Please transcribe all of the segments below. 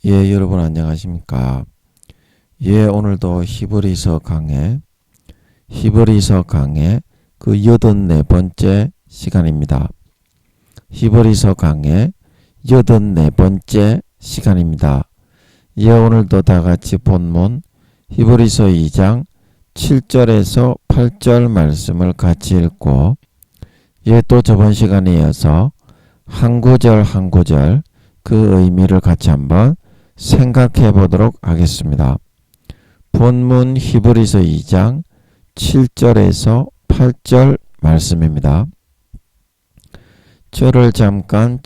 예, 여러분 안녕하십니까? 예, 오늘도 히브리서 강의 그 84번째 시간입니다. 히브리서 강의 84번째 시간입니다. 예, 오늘도 다 같이 본문 히브리서 2장 7절에서 8절 말씀을 같이 읽고, 예, 또 저번 시간에 이어서 한 구절 한 구절 그 의미를 같이 한번 생각해 보도록 하겠습니다. 본문 히브리서 2장 7절에서 8절 말씀입니다. 저를 잠깐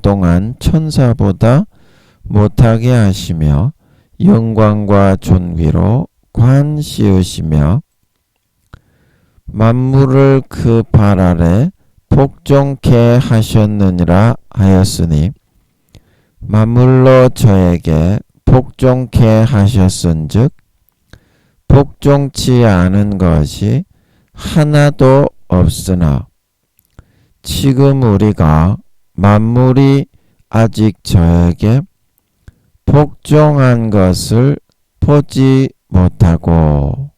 동안 천사보다 못하게 하시며 영광과 존귀로 관 씌우시며 만물을 그 발 아래 복종케 하셨느니라 하였으니, 만물로 저에게 복종케 하셨은즉 복종치 않은 것이 하나도 없으나, 지금 우리가 만물이 아직 저에게 복종한 것을 보지 못하고.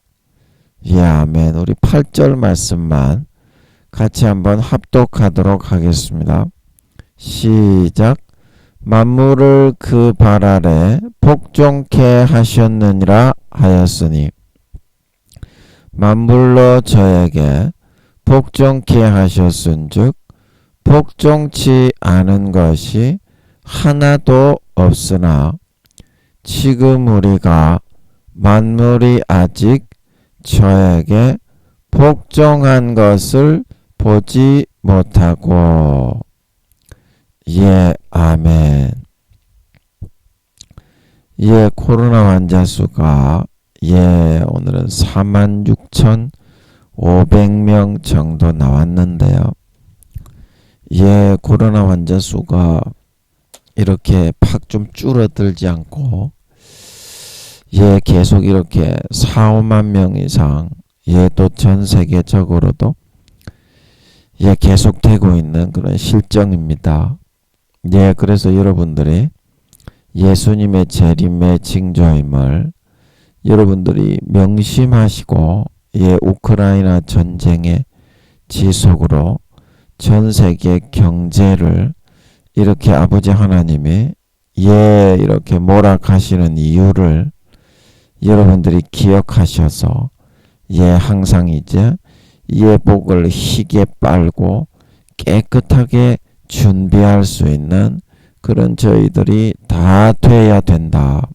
예, 아멘. 우리 8절 말씀만 같이 한번 합독하도록 하겠습니다. 시작. 만물을 그 발 아래 복종케 하셨느니라 하였으니, 만물로 저에게 복종케 하셨은즉 복종치 않은 것이 하나도 없으나, 지금 우리가 만물이 아직 저에게 복종한 것을 보지 못하고. 예, 아멘. 예, 코로나 환자 수가 오늘은 46,500명 정도 나왔는데요. 예, 코로나 환자 수가 이렇게 팍 좀 줄어들지 않고, 예, 계속 이렇게 4, 5만 명 이상, 예, 또 전 세계적으로도 예, 계속되고 있는 그런 실정입니다. 예, 그래서 여러분들이 예수님의 재림의 징조임을 여러분들이 명심하시고, 예, 우크라이나 전쟁의 지속으로 전 세계 경제를 이렇게 아버지 하나님이 이렇게 몰아가시는 이유를 여러분들이 기억하셔서 항상 이제 복을 희게 빨고 깨끗하게 준비할 수 있는 그런 저희들이 다 돼야 된다.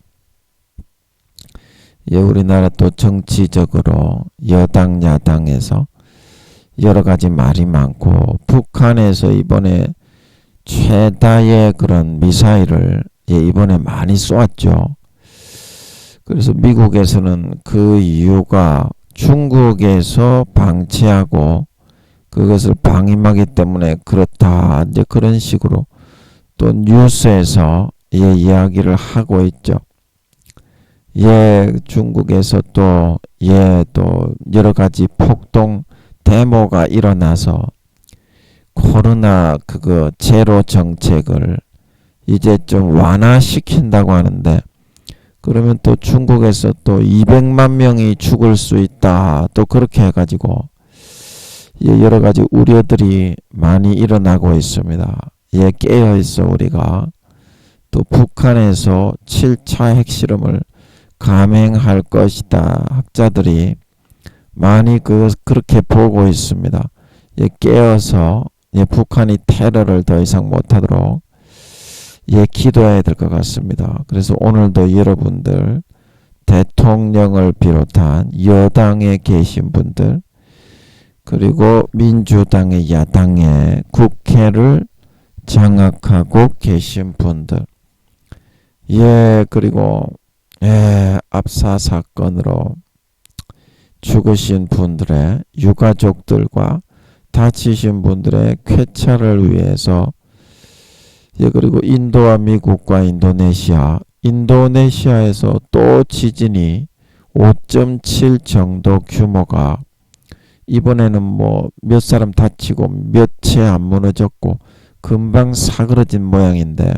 우리나라 또 정치적으로 여당 야당에서 여러 가지 말이 많고, 북한에서 이번에 최다의 그런 미사일을 이번에 많이 쏘았죠. 그래서 미국에서는 그 이유가 중국에서 방치하고 그것을 방임하기 때문에 그렇다, 이제 그런 식으로 또 뉴스에서 이야기를 하고 있죠. 중국에서 또 여러 가지 폭동 데모가 일어나서 코로나 그거 제로 정책을 이제 좀 완화시킨다고 하는데, 그러면 또 중국에서 또 200만 명이 죽을 수 있다, 또 그렇게 해가지고 여러 가지 우려들이 많이 일어나고 있습니다. 깨어 있어 우리가. 또 북한에서 7차 핵실험을 감행할 것이다, 학자들이 많이 그렇게 보고 있습니다. 깨어서 북한이 테러를 더 이상 못하도록 기도해야 될 것 같습니다. 그래서 오늘도 여러분들, 대통령을 비롯한 여당에 계신 분들, 그리고 민주당의 야당의 국회를 장악하고 계신 분들, 그리고 압사 사건으로 죽으신 분들의 유가족들과 다치신 분들의 쾌차를 위해서, 그리고 인도와 미국과 인도네시아에서 또 지진이 5.7 정도 규모가, 이번에는 뭐 몇 사람 다치고 몇 채 안 무너졌고 금방 사그러진 모양인데,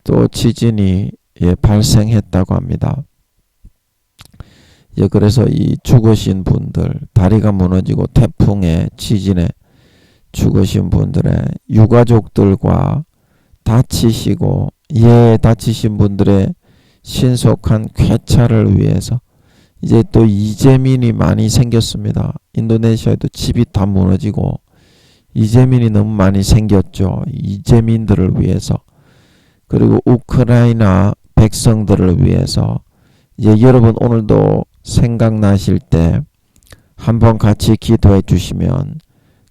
또 지진이 발생했다고 합니다. 그래서 이 죽으신 분들, 다리가 무너지고 태풍에 지진에 죽으신 분들의 유가족들과 다치시고 다치신 분들의 신속한 쾌차를 위해서 이제 또 이재민이 많이 생겼습니다. 인도네시아에도 집이 다 무너지고 이재민이 너무 많이 생겼죠. 이재민들을 위해서, 그리고 우크라이나 백성들을 위해서 여러분 오늘도 생각나실 때 한번 같이 기도해 주시면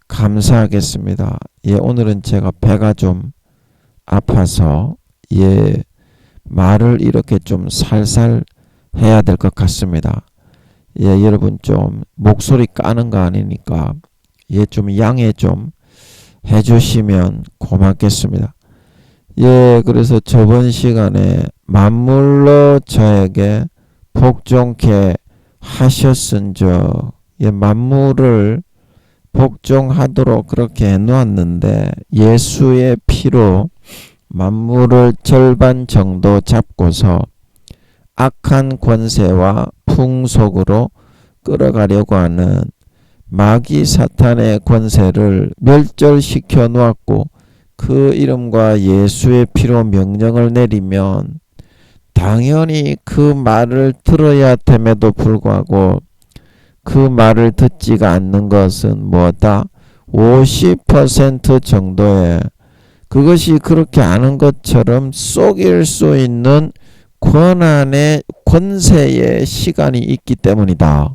감사하겠습니다. 오늘은 제가 배가 좀 아파서 말을 이렇게 좀 살살 해야 될 것 같습니다. 여러분 좀 목소리 까는 거 아니니까 좀 양해 좀 해주시면 고맙겠습니다. 그래서 저번 시간에 만물로 저에게 복종케 하셨은즉, 만물을 복종하도록 그렇게 해놓았는데 예수의 피로 만물을 절반 정도 잡고서 악한 권세와 풍속으로 끌어가려고 하는 마귀 사탄의 권세를 멸절시켜 놓았고, 그 이름과 예수의 피로 명령을 내리면 당연히 그 말을 들어야 됨에도 불구하고 그 말을 듣지가 않는 것은 뭐다? 50% 정도의, 그것이 그렇게 아는 것처럼 속일 수 있는 권한의 권세의 시간이 있기 때문이다.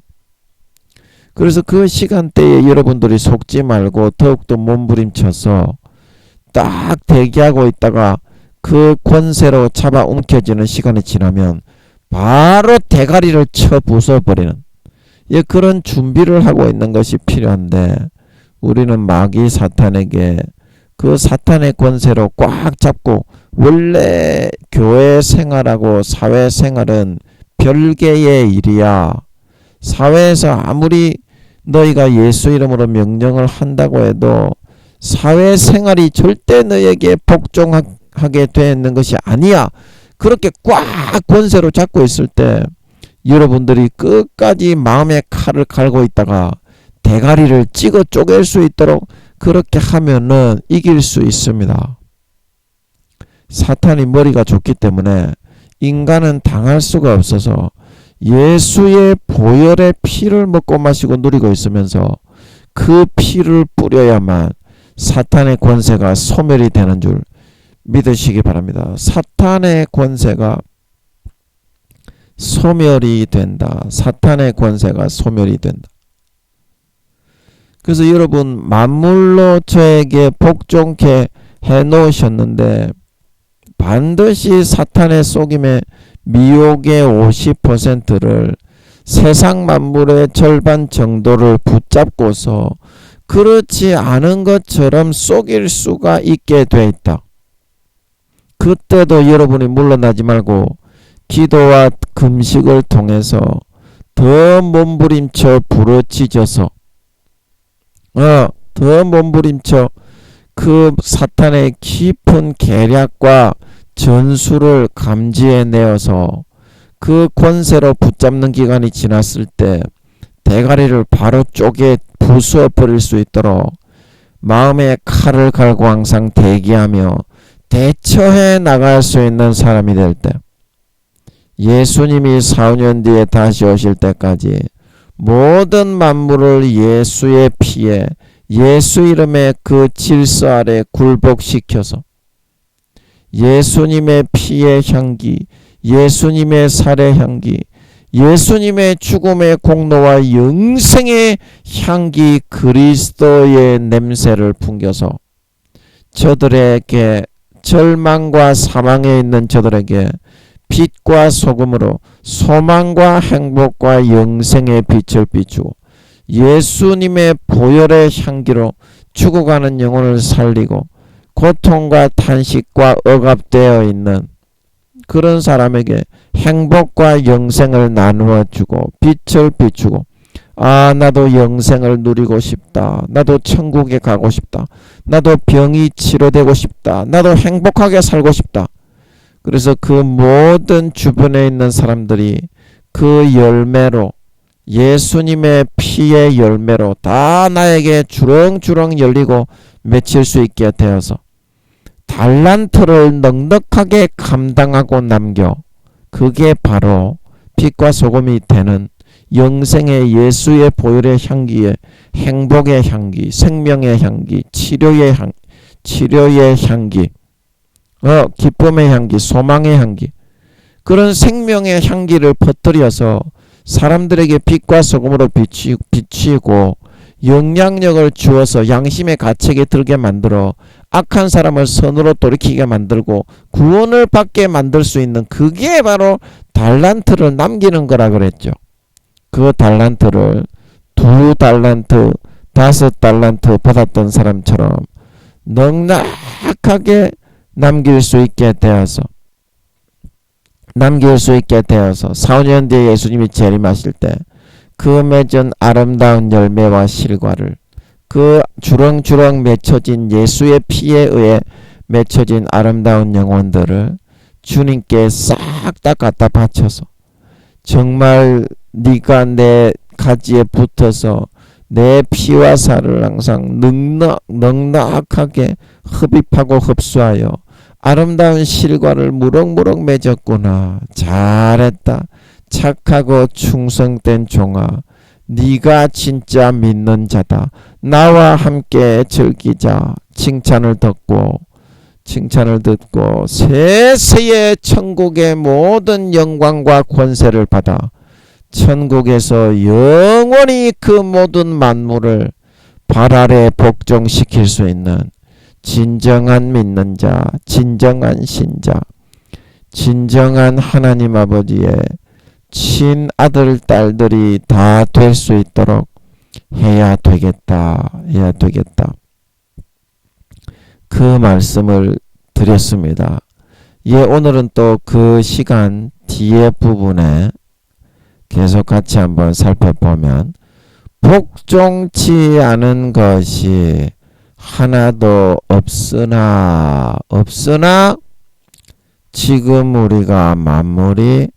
그래서 그 시간대에 여러분들이 속지 말고 더욱더 몸부림쳐서 딱 대기하고 있다가 그 권세로 잡아 움켜지는 시간이 지나면 바로 대가리를 쳐 부숴버리는 그런 준비를 하고 있는 것이 필요한데, 우리는 마귀 사탄에게 그 사탄의 권세로 꽉 잡고, 원래 교회 생활하고 사회 생활은 별개의 일이야. 사회에서 아무리 너희가 예수 이름으로 명령을 한다고 해도 사회생활이 절대 너에게 복종하게 되는 것이 아니야. 그렇게 꽉 권세로 잡고 있을 때 여러분들이 끝까지 마음의 칼을 갈고 있다가 대가리를 찍어 쪼갤 수 있도록 그렇게 하면은 이길 수 있습니다. 사탄이 머리가 좋기 때문에 인간은 당할 수가 없어서 예수의 보혈의 피를 먹고 마시고 누리고 있으면서 그 피를 뿌려야만 사탄의 권세가 소멸이 되는 줄 믿으시기 바랍니다. 사탄의 권세가 소멸이 된다. 사탄의 권세가 소멸이 된다. 그래서 여러분, 만물로 저에게 복종케 해놓으셨는데 반드시 사탄의 속임에 미혹의 50%를 세상 만물의 절반 정도를 붙잡고서 그렇지 않은 것처럼 속일 수가 있게 돼 있다. 그때도 여러분이 물러나지 말고 기도와 금식을 통해서 더 몸부림쳐 부르짖어서 더 몸부림쳐 그 사탄의 깊은 계략과 전술을 감지해내어서 그 권세로 붙잡는 기간이 지났을 때 대가리를 바로 쪼개 부숴버릴 수 있도록 마음의 칼을 갈고 항상 대기하며 대처해 나갈 수 있는 사람이 될 때, 예수님이 4년 뒤에 다시 오실 때까지 모든 만물을 예수의 피에, 예수 이름의 그 질서 아래 굴복시켜서 예수님의 피의 향기, 예수님의 살의 향기, 예수님의 죽음의 공로와 영생의 향기, 그리스도의 냄새를 풍겨서 저들에게, 절망과 사망에 있는 저들에게 빛과 소금으로 소망과 행복과 영생의 빛을 비추고 예수님의 보혈의 향기로 죽어가는 영혼을 살리고 고통과 탄식과 억압되어 있는 그런 사람에게 행복과 영생을 나누어 주고 빛을 비추고, 나도 영생을 누리고 싶다. 나도 천국에 가고 싶다. 나도 병이 치료되고 싶다. 나도 행복하게 살고 싶다. 그래서 그 모든 주변에 있는 사람들이 그 열매로, 예수님의 피의 열매로 다 나에게 주렁주렁 열리고 맺힐 수 있게 되어서 달란트를 넉넉하게 감당하고 남겨, 그게 바로 빛과 소금이 되는 영생의 예수의 보혈의 향기에 행복의 향기, 생명의 향기, 치료의 향기, 기쁨의 향기, 소망의 향기, 그런 생명의 향기를 퍼뜨려서 사람들에게 빛과 소금으로 비치고 영향력을 주어서 양심의 가책에 들게 만들어 악한 사람을 선으로 돌이키게 만들고 구원을 받게 만들 수 있는, 그게 바로 달란트를 남기는 거라 그랬죠. 그 달란트를 2달란트, 5달란트 받았던 사람처럼 넉넉하게 남길 수 있게 되어서 4, 5년 뒤에 예수님이 재림하실 때 그 맺은 아름다운 열매와 실과를, 그 주렁주렁 맺혀진 예수의 피에 의해 맺혀진 아름다운 영혼들을 주님께 싹 다 갖다 바쳐서, 정말 네가 내 가지에 붙어서 내 피와 살을 항상 넉넉하게 흡입하고 흡수하여 아름다운 실과를 무럭무럭 맺었구나. 잘했다. 착하고 충성된 종아, 네가 진짜 믿는 자다. 나와 함께 즐기자. 칭찬을 듣고 세세의 천국의 모든 영광과 권세를 받아 천국에서 영원히 그 모든 만물을 발 아래 복종시킬 수 있는 진정한 믿는 자, 진정한 신자, 진정한 하나님 아버지의 친아들 딸들이 다 될 수 있도록 해야 되겠다. 그 말씀을 드렸습니다. 오늘은 또 그 시간 뒤에 부분에 계속 같이 한번 살펴보면, 복종치 않은 것이 하나도 없으나 지금 우리가 만물이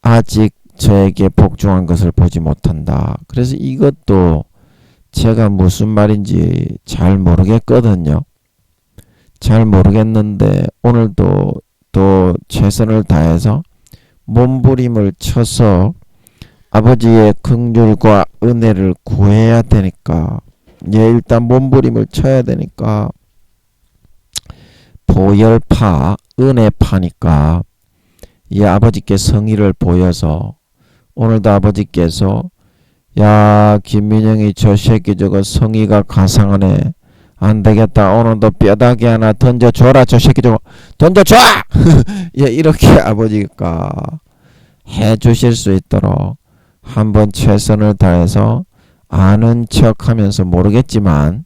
아직 저에게 복종한 것을 보지 못한다. 그래서 이것도 제가 무슨 말인지 잘 모르겠거든요. 잘 모르겠는데 오늘도 또 최선을 다해서 몸부림을 쳐서 아버지의 긍휼과 은혜를 구해야 되니까, 일단 몸부림을 쳐야 되니까, 보혈파, 은혜파니까 아버지께 성의를 보여서, 오늘도 아버지께서 야 김민영이 저 새끼 저거 성의가 가상하네, 안되겠다, 오늘도 뼈다귀 하나 던져줘라, 저 새끼 저거 던져줘! 이렇게 아버지가 해주실 수 있도록 한번 최선을 다해서 아는 척하면서, 모르겠지만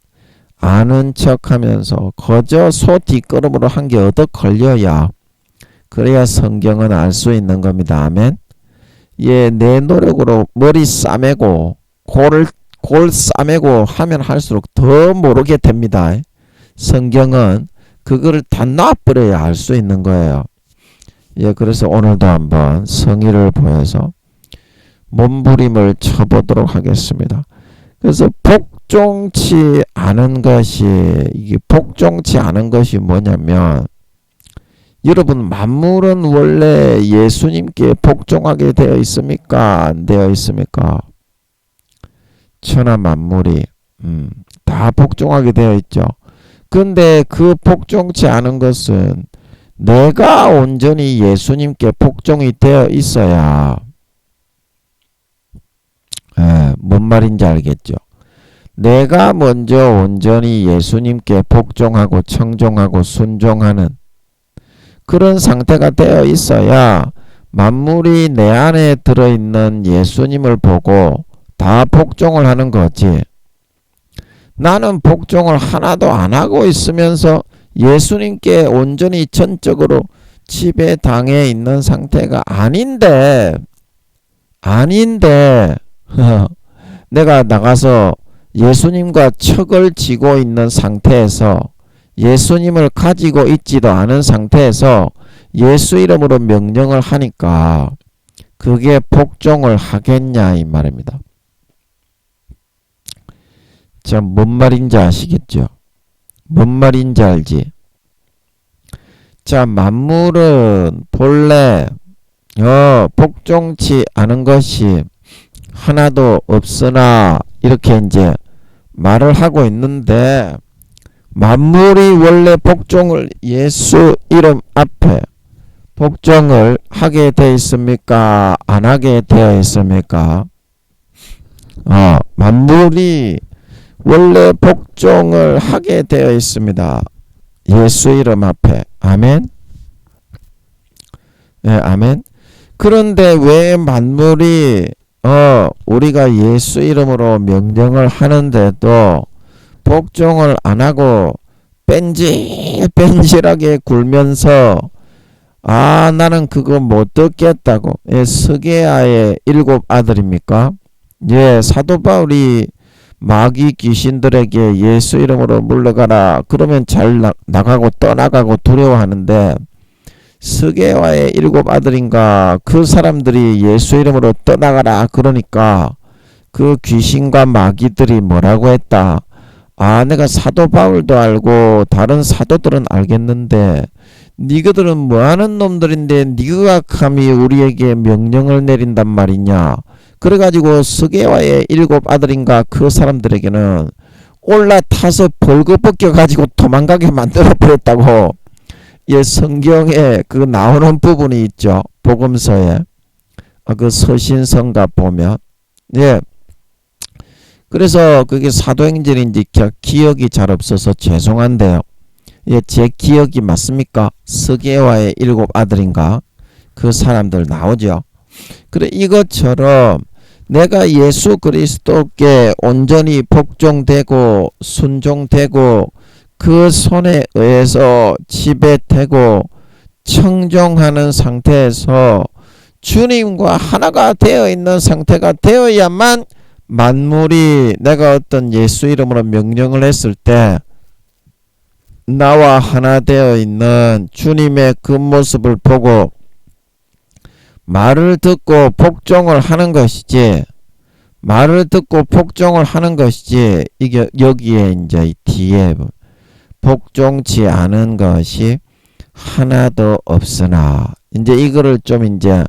아는 척하면서 거저 소 뒷걸음으로 한 게 얻어 걸려야, 그래야 성경은 알 수 있는 겁니다. 아멘. 내 노력으로 머리 싸매고 골 싸매고 하면 할수록 더 모르게 됩니다. 성경은 그거를 다 놔버려야 알 수 있는 거예요. 그래서 오늘도 한번 성의를 보여서 몸부림을 쳐보도록 하겠습니다. 그래서 복종치 않은 것이, 이게 복종치 않은 것이 뭐냐면, 여러분 만물은 원래 예수님께 복종하게 되어 있습니까? 안 되어 있습니까? 천하 만물이 다 복종하게 되어 있죠. 근데 그 복종치 않은 것은 내가 온전히 예수님께 복종이 되어 있어야, 뭔 말인지 알겠죠? 내가 먼저 온전히 예수님께 복종하고 청종하고 순종하는 그런 상태가 되어 있어야 만물이 내 안에 들어있는 예수님을 보고 다 복종을 하는 거지. 나는 복종을 하나도 안 하고 있으면서 예수님께 온전히 전적으로 지배당해 있는 상태가 아닌데 내가 나가서 예수님과 척을 지고 있는 상태에서, 예수님을 가지고 있지도 않은 상태에서 예수 이름으로 명령을 하니까 그게 복종을 하겠냐 이 말입니다. 자, 뭔 말인지 아시겠죠? 뭔 말인지 알지? 자, 만물은 본래 복종치 않은 것이 하나도 없으나 이렇게 이제 말을 하고 있는데, 만물이 원래 복종을 예수 이름 앞에 복종을 하게 되어 있습니까? 안 하게 되어 있습니까? 만물이 원래 복종을 하게 되어 있습니다. 예수 이름 앞에. 아멘. 네, 아멘. 그런데 왜 만물이 우리가 예수 이름으로 명령을 하는데도 복종을 안 하고 뺀질뺀질하게 굴면서 나는 그거 못 듣겠다고. 스게아의 7 아들입니까? 사도 바울이 마귀 귀신들에게 예수 이름으로 물러가라 그러면 잘 나가고 떠나가고 두려워하는데, 스게와의 7 아들인가 그 사람들이 예수 이름으로 떠나가라 그러니까 그 귀신과 마귀들이 뭐라고 했다. 내가 사도 바울도 알고 다른 사도들은 알겠는데 니그들은 뭐하는 놈들인데 니가 감히 우리에게 명령을 내린단 말이냐. 그래가지고 스게와의 7 아들인가 그 사람들에게는 올라타서 벌거벗겨가지고 도망가게 만들어 버렸다고. 성경에 그 나오는 부분이 있죠. 복음서에 그 서신서인가 보면. 그래서 그게 사도행전인지 기억이 잘 없어서 죄송한데요. 제 기억이 맞습니까? 스게와의 7 아들인가 그 사람들 나오죠. 그래, 이것처럼 내가 예수 그리스도께 온전히 복종되고 순종되고 그 손에 의해서 지배되고 청종하는 상태에서 주님과 하나가 되어 있는 상태가 되어야만 만물이 내가 어떤 예수 이름으로 명령을 했을 때 나와 하나 되어 있는 주님의 그 모습을 보고 말을 듣고 복종을 하는 것이지, 말을 듣고 복종을 하는 것이지, 이게 여기에 이제 뒤에 복종치 않은 것이 하나도 없으나, 이제 이거를 좀 이제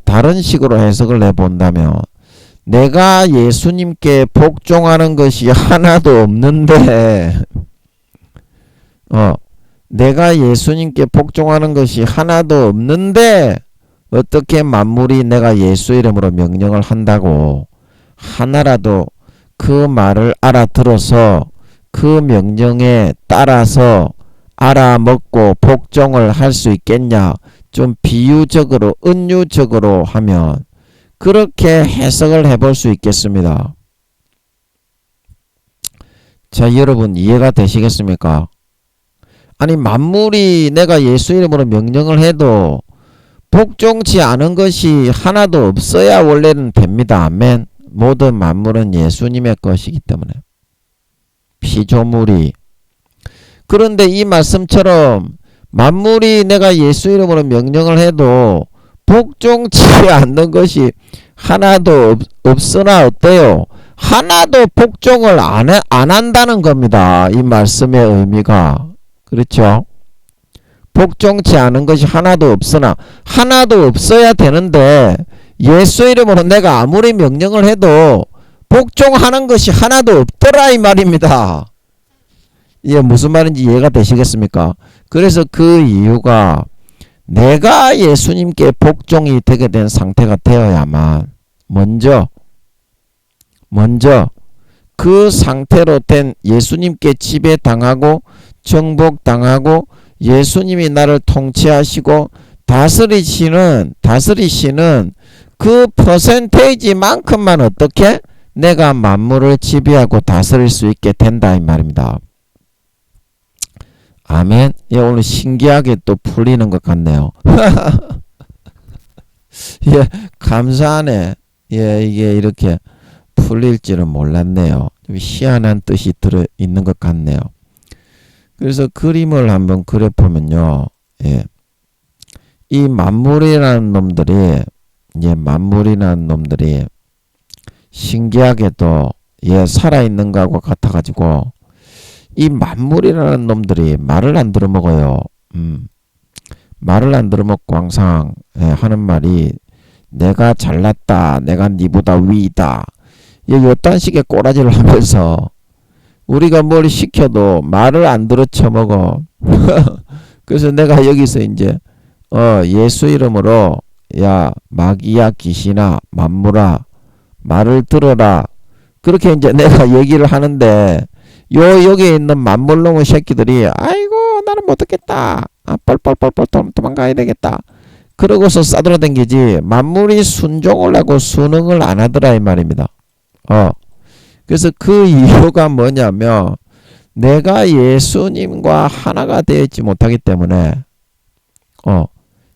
다른 식으로 해석을 해본다면, 내가 예수님께 복종하는 것이 하나도 없는데 내가 예수님께 복종하는 것이 하나도 없는데 어떻게 만물이 내가 예수 이름으로 명령을 한다고 하나라도 그 말을 알아들어서 그 명령에 따라서 알아먹고 복종을 할 수 있겠냐. 좀 비유적으로 은유적으로 하면 그렇게 해석을 해볼 수 있겠습니다. 자, 여러분 이해가 되시겠습니까? 아니, 만물이 내가 예수 이름으로 명령을 해도 복종치 않은 것이 하나도 없어야 원래는 됩니다. 아멘. 모든 만물은 예수님의 것이기 때문에. 피조물이. 그런데 이 말씀처럼 만물이 내가 예수 이름으로 명령을 해도 복종치 않는 것이 하나도 없으나 어때요? 하나도 복종을 안 한다는 겁니다. 이 말씀의 의미가. 그렇죠? 복종치 않은 것이 하나도 없으나, 하나도 없어야 되는데 예수 이름으로 내가 아무리 명령을 해도 복종하는 것이 하나도 없더라 이 말입니다. 이게 무슨 말인지 이해가 되시겠습니까? 그래서 그 이유가 내가 예수님께 복종이 되게 된 상태가 되어야만 먼저 그 상태로 된 예수님께 지배당하고 정복당하고 예수님이 나를 통치하시고 다스리시는 그 퍼센테이지만큼만 어떻게 내가 만물을 지배하고 다스릴 수 있게 된다 이 말입니다. 아멘. 오늘 신기하게 또 풀리는 것 같네요. 감사하네. 이게 이렇게 풀릴 줄은 몰랐네요. 좀 희한한 뜻이 들어있는 것 같네요. 그래서 그림을 한번 그려보면요. 예. 이 만물이라는 놈들이 신기하게도 살아있는 거하고 같아가지고 이 만물이라는 놈들이 말을 안 들어먹어요. 말을 안 들어먹고 항상 하는 말이 내가 잘났다, 내가 니보다 위다, 요딴 식의 꼬라지를 하면서 우리가 뭘 시켜도 말을 안 들어 쳐먹어. 그래서 내가 여기서 이제 예수 이름으로 야 마귀야 귀신아 만물아 말을 들어라, 그렇게 이제 내가 얘기를 하는데 여기에 있는 만물놈의 새끼들이 아이고 나는 못듣겠다, 뻘뻘뻘뻘 도망가야 되겠다 그러고서 싸돌아댕기지 만물이 순종을 하고 순응을 안 하더라 이 말입니다. 그래서 그 이유가 뭐냐면 내가 예수님과 하나가 되어있지 못하기 때문에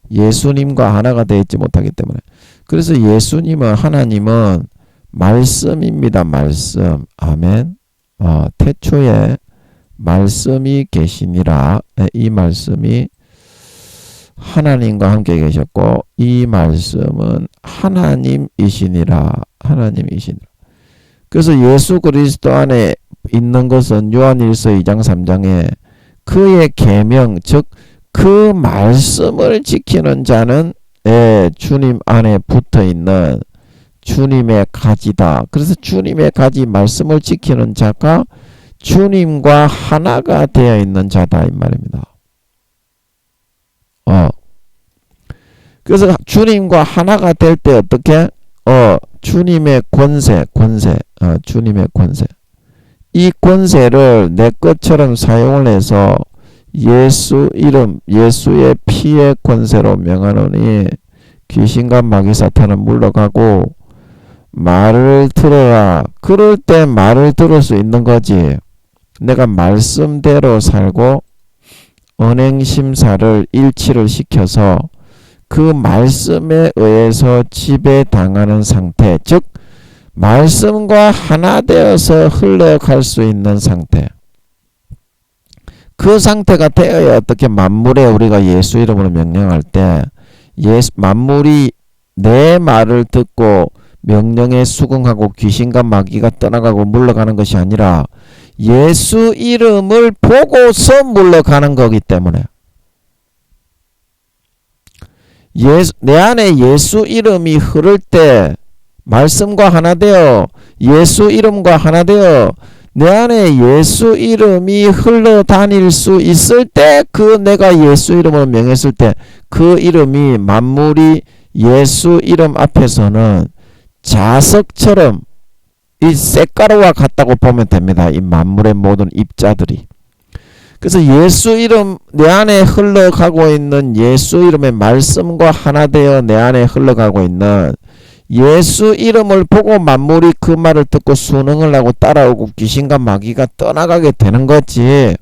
예수님과 하나가 되어있지 못하기 때문에. 그래서 예수님은, 하나님은 말씀입니다. 말씀. 아멘. 태초에 말씀이 계시니라. 이 말씀이 하나님과 함께 계셨고 이 말씀은 하나님이시니라. 하나님이시니라. 그래서 예수 그리스도 안에 있는 것은 요한일서 2장 3장에 그의 계명, 즉 그 말씀을 지키는 자는 주님 안에 붙어있는 주님의 가지다. 그래서 주님의 가지 말씀을 지키는 자가 주님과 하나가 되어 있는 자다 이 말입니다. 그래서 주님과 하나가 될 때 어떻게? 주님의 권세, 주님의 권세. 이 권세를 내 것처럼 사용을 해서 예수 이름, 예수의 피의 권세로 명하노니 귀신과 마귀 사탄은 물러가고 말을 들어라. 그럴 때 말을 들을 수 있는 거지. 내가 말씀대로 살고 언행심사를 일치를 시켜서 그 말씀에 의해서 지배당하는 상태, 즉 말씀과 하나 되어서 흘러갈 수 있는 상태. 그 상태가 되어야 어떻게 만물에 우리가 예수 이름으로 명령할 때 만물이 내 말을 듣고 명령에 수긍하고 귀신과 마귀가 떠나가고 물러가는 것이 아니라 예수 이름을 보고서 물러가는 거기 때문에 내 안에 예수 이름이 흐를 때 말씀과 하나 되어 예수 이름과 하나 되어 내 안에 예수 이름이 흘러다닐 수 있을 때 그 내가 예수 이름으로 명했을 때 그 이름이 만물이 예수 이름 앞에서는 자석처럼 이 쇳가루와 같다고 보면 됩니다. 이 만물의 모든 입자들이. 그래서 예수 이름 내 안에 흘러가고 있는 예수 이름의 말씀과 하나 되어 내 안에 흘러가고 있는 예수 이름을 보고 만물이 그 말을 듣고 순응을 하고 따라오고 귀신과 마귀가 떠나가게 되는 거지.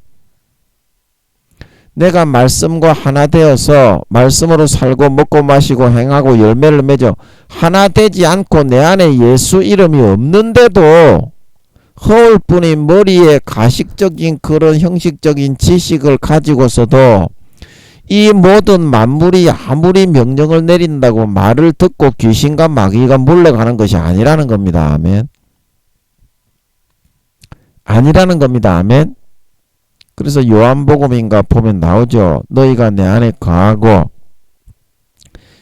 내가 말씀과 하나 되어서 말씀으로 살고 먹고 마시고 행하고 열매를 맺어 하나 되지 않고 내 안에 예수 이름이 없는데도 허울뿐인 머리에 가식적인 그런 형식적인 지식을 가지고서도 이 모든 만물이 아무리 명령을 내린다고 말을 듣고 귀신과 마귀가 물러가는 것이 아니라는 겁니다. 아멘. 아니라는 겁니다. 아멘. 그래서 요한복음인가 보면 나오죠. 너희가 내 안에 거하고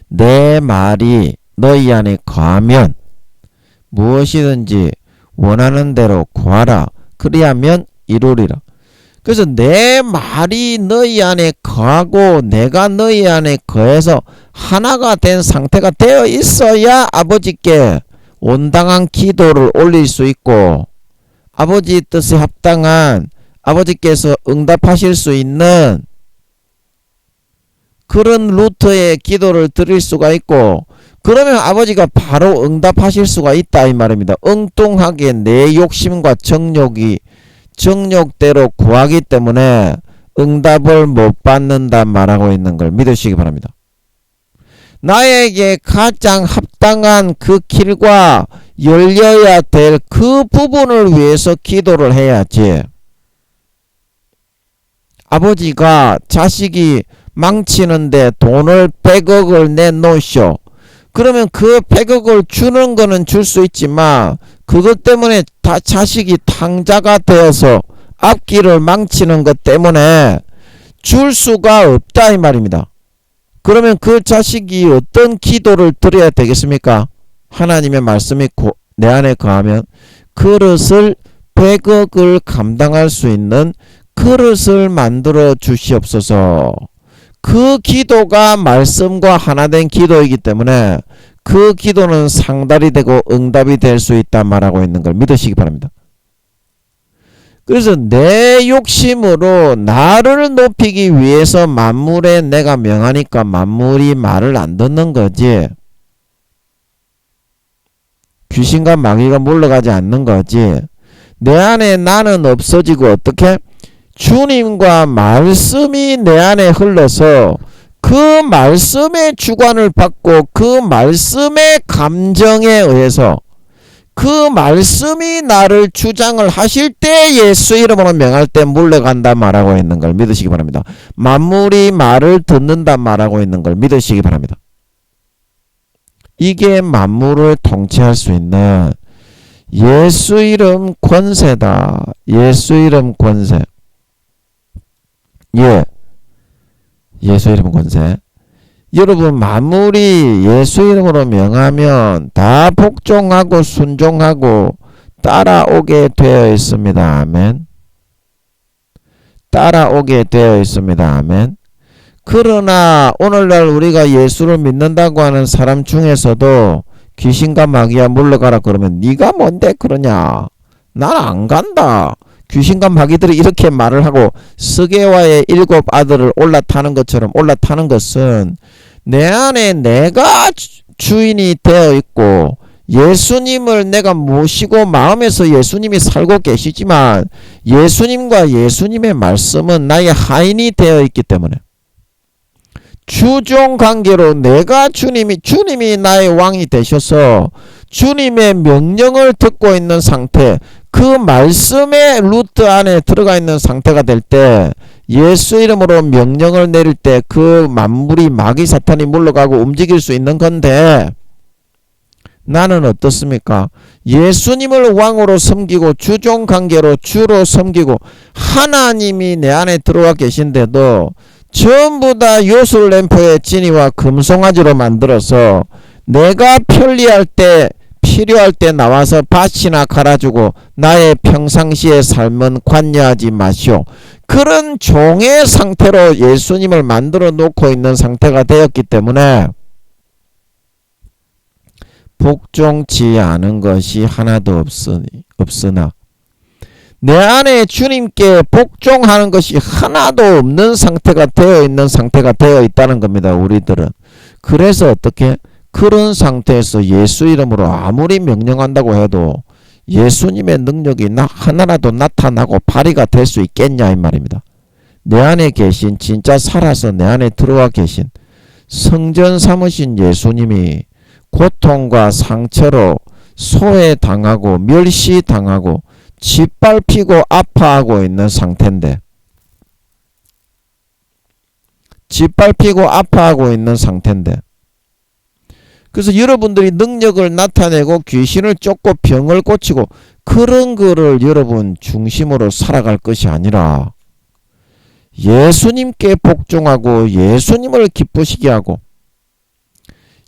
내 말이 너희 안에 거하면 무엇이든지 원하는 대로 구하라. 그리하면 이루리라. 그래서 내 말이 너희 안에 거하고 내가 너희 안에 거해서 하나가 된 상태가 되어 있어야 아버지께 온당한 기도를 올릴 수 있고 아버지 뜻에 합당한 아버지께서 응답하실 수 있는 그런 루트의 기도를 드릴 수가 있고 그러면 아버지가 바로 응답하실 수가 있다 이 말입니다. 엉뚱하게 내 욕심과 정욕대로 구하기 때문에 응답을 못 받는다 말하고 있는 걸 믿으시기 바랍니다. 나에게 가장 합당한 그 길과 열려야 될 그 부분을 위해서 기도를 해야지. 아버지가 자식이 망치는데 돈을 100억을 내놓으쇼. 그러면 그 100억을 주는 거는 줄 수 있지만 그것 때문에 다 자식이 탕자가 되어서 앞길을 망치는 것 때문에 줄 수가 없다 이 말입니다. 그러면 그 자식이 어떤 기도를 드려야 되겠습니까? 하나님의 말씀이 내 안에 거하면 그릇을 100억을 감당할 수 있는 그릇을 만들어 주시옵소서. 그 기도가 말씀과 하나 된 기도이기 때문에 그 기도는 상달이 되고 응답이 될 수 있다 말하고 있는 걸 믿으시기 바랍니다. 그래서 내 욕심으로 나를 높이기 위해서 만물에 내가 명하니까 만물이 말을 안 듣는 거지. 귀신과 마귀가 물러가지 않는 거지. 내 안에 나는 없어지고 어떻게? 주님과 말씀이 내 안에 흘러서 그 말씀의 주관을 받고 그 말씀의 감정에 의해서 그 말씀이 나를 주장을 하실 때 예수 이름으로 명할 때 물러간다 말하고 있는 걸 믿으시기 바랍니다. 만물이 말을 듣는다 말하고 있는 걸 믿으시기 바랍니다. 이게 만물을 통치할 수 있는 예수 이름 권세다. 예수 이름 권세. 예. 예수 이름 권세. 여러분 만물이 예수 이름으로 명하면 다 복종하고 순종하고 따라오게 되어 있습니다. 아멘. 따라오게 되어 있습니다. 아멘. 그러나 오늘날 우리가 예수를 믿는다고 하는 사람 중에서도 귀신과 마귀야 물러가라 그러면 네가 뭔데 그러냐. 난 안 간다. 귀신과 마귀들이 이렇게 말을 하고 스게와의 7 아들을 올라타는 것처럼 올라타는 것은 내 안에 내가 주인이 되어 있고 예수님을 내가 모시고 마음에서 예수님이 살고 계시지만 예수님과 예수님의 말씀은 나의 하인이 되어 있기 때문에 주종 관계로 내가 주님이 나의 왕이 되셔서 주님의 명령을 듣고 있는 상태, 그 말씀의 루트 안에 들어가 있는 상태가 될 때 예수 이름으로 명령을 내릴 때 그 만물이 마귀 사탄이 물러가고 움직일 수 있는 건데 나는 어떻습니까? 예수님을 왕으로 섬기고 주종 관계로 주로 섬기고 하나님이 내 안에 들어와 계신데도 전부 다 요술램프의 진이와 금송아지로 만들어서 내가 편리할 때 필요할 때 나와서 밭이나 갈아주고 나의 평상시의 삶은 관여하지 마시오. 그런 종의 상태로 예수님을 만들어 놓고 있는 상태가 되었기 때문에 복종치 않은 것이 하나도 없으나 내 안에 주님께 복종하는 것이 하나도 없는 상태가 되어 있는 상태가 되어 있다는 겁니다. 우리들은. 그래서 어떻게? 그런 상태에서 예수 이름으로 아무리 명령한다고 해도 예수님의 능력이 하나라도 나타나고 발휘가 될 수 있겠냐 이 말입니다. 내 안에 계신 진짜 살아서 내 안에 들어와 계신 성전 삼으신 예수님이 고통과 상처로 소외당하고 멸시당하고 짓밟히고 아파하고 있는 상태인데 그래서 여러분들이 능력을 나타내고 귀신을 쫓고 병을 고치고 그런 거를 여러분 중심으로 살아갈 것이 아니라 예수님께 복종하고 예수님을 기쁘시게 하고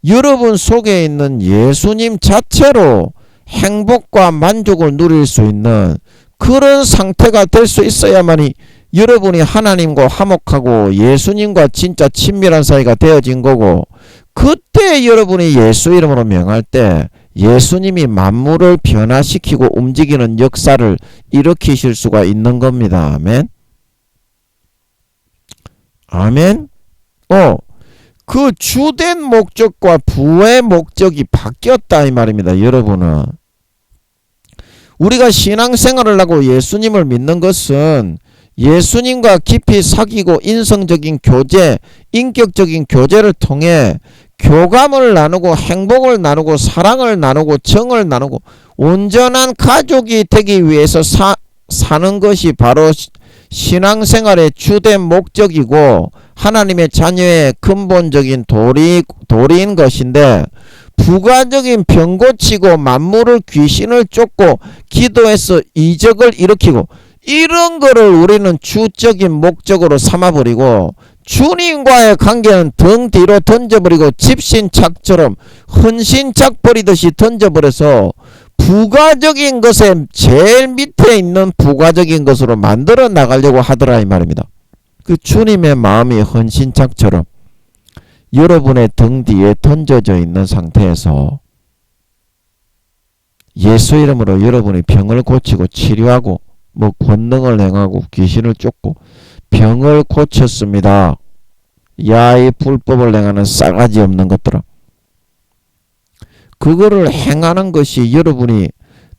여러분 속에 있는 예수님 자체로 행복과 만족을 누릴 수 있는 그런 상태가 될 수 있어야만이 여러분이 하나님과 화목하고 예수님과 진짜 친밀한 사이가 되어진 거고 그때 여러분이 예수 이름으로 명할 때 예수님이 만물을 변화시키고 움직이는 역사를 일으키실 수가 있는 겁니다. 아멘. 아멘. 그 주된 목적과 부의 목적이 바뀌었다 이 말입니다. 여러분은 우리가 신앙생활을 하고 예수님을 믿는 것은 예수님과 깊이 사귀고 인성적인 교제, 인격적인 교제를 통해 교감을 나누고 행복을 나누고 사랑을 나누고 정을 나누고 온전한 가족이 되기 위해서 사는 것이 바로 신앙생활의 주된 목적이고 하나님의 자녀의 근본적인 도리인 것인데 부가적인 병 고치고 만물을 귀신을 쫓고 기도해서 이적을 일으키고 이런 거를 우리는 주적인 목적으로 삼아버리고 주님과의 관계는 등 뒤로 던져버리고 집신착처럼 헌신착 버리듯이 던져버려서 부가적인 것에 제일 밑에 있는 부가적인 것으로 만들어 나가려고 하더라 이 말입니다. 그 주님의 마음이 헌신착처럼 여러분의 등 뒤에 던져져 있는 상태에서 예수 이름으로 여러분이 병을 고치고 치료하고 뭐 권능을 행하고 귀신을 쫓고 병을 고쳤습니다. 야, 이 불법을 행하는 싸가지 없는 것들아. 그거를 행하는 것이 여러분이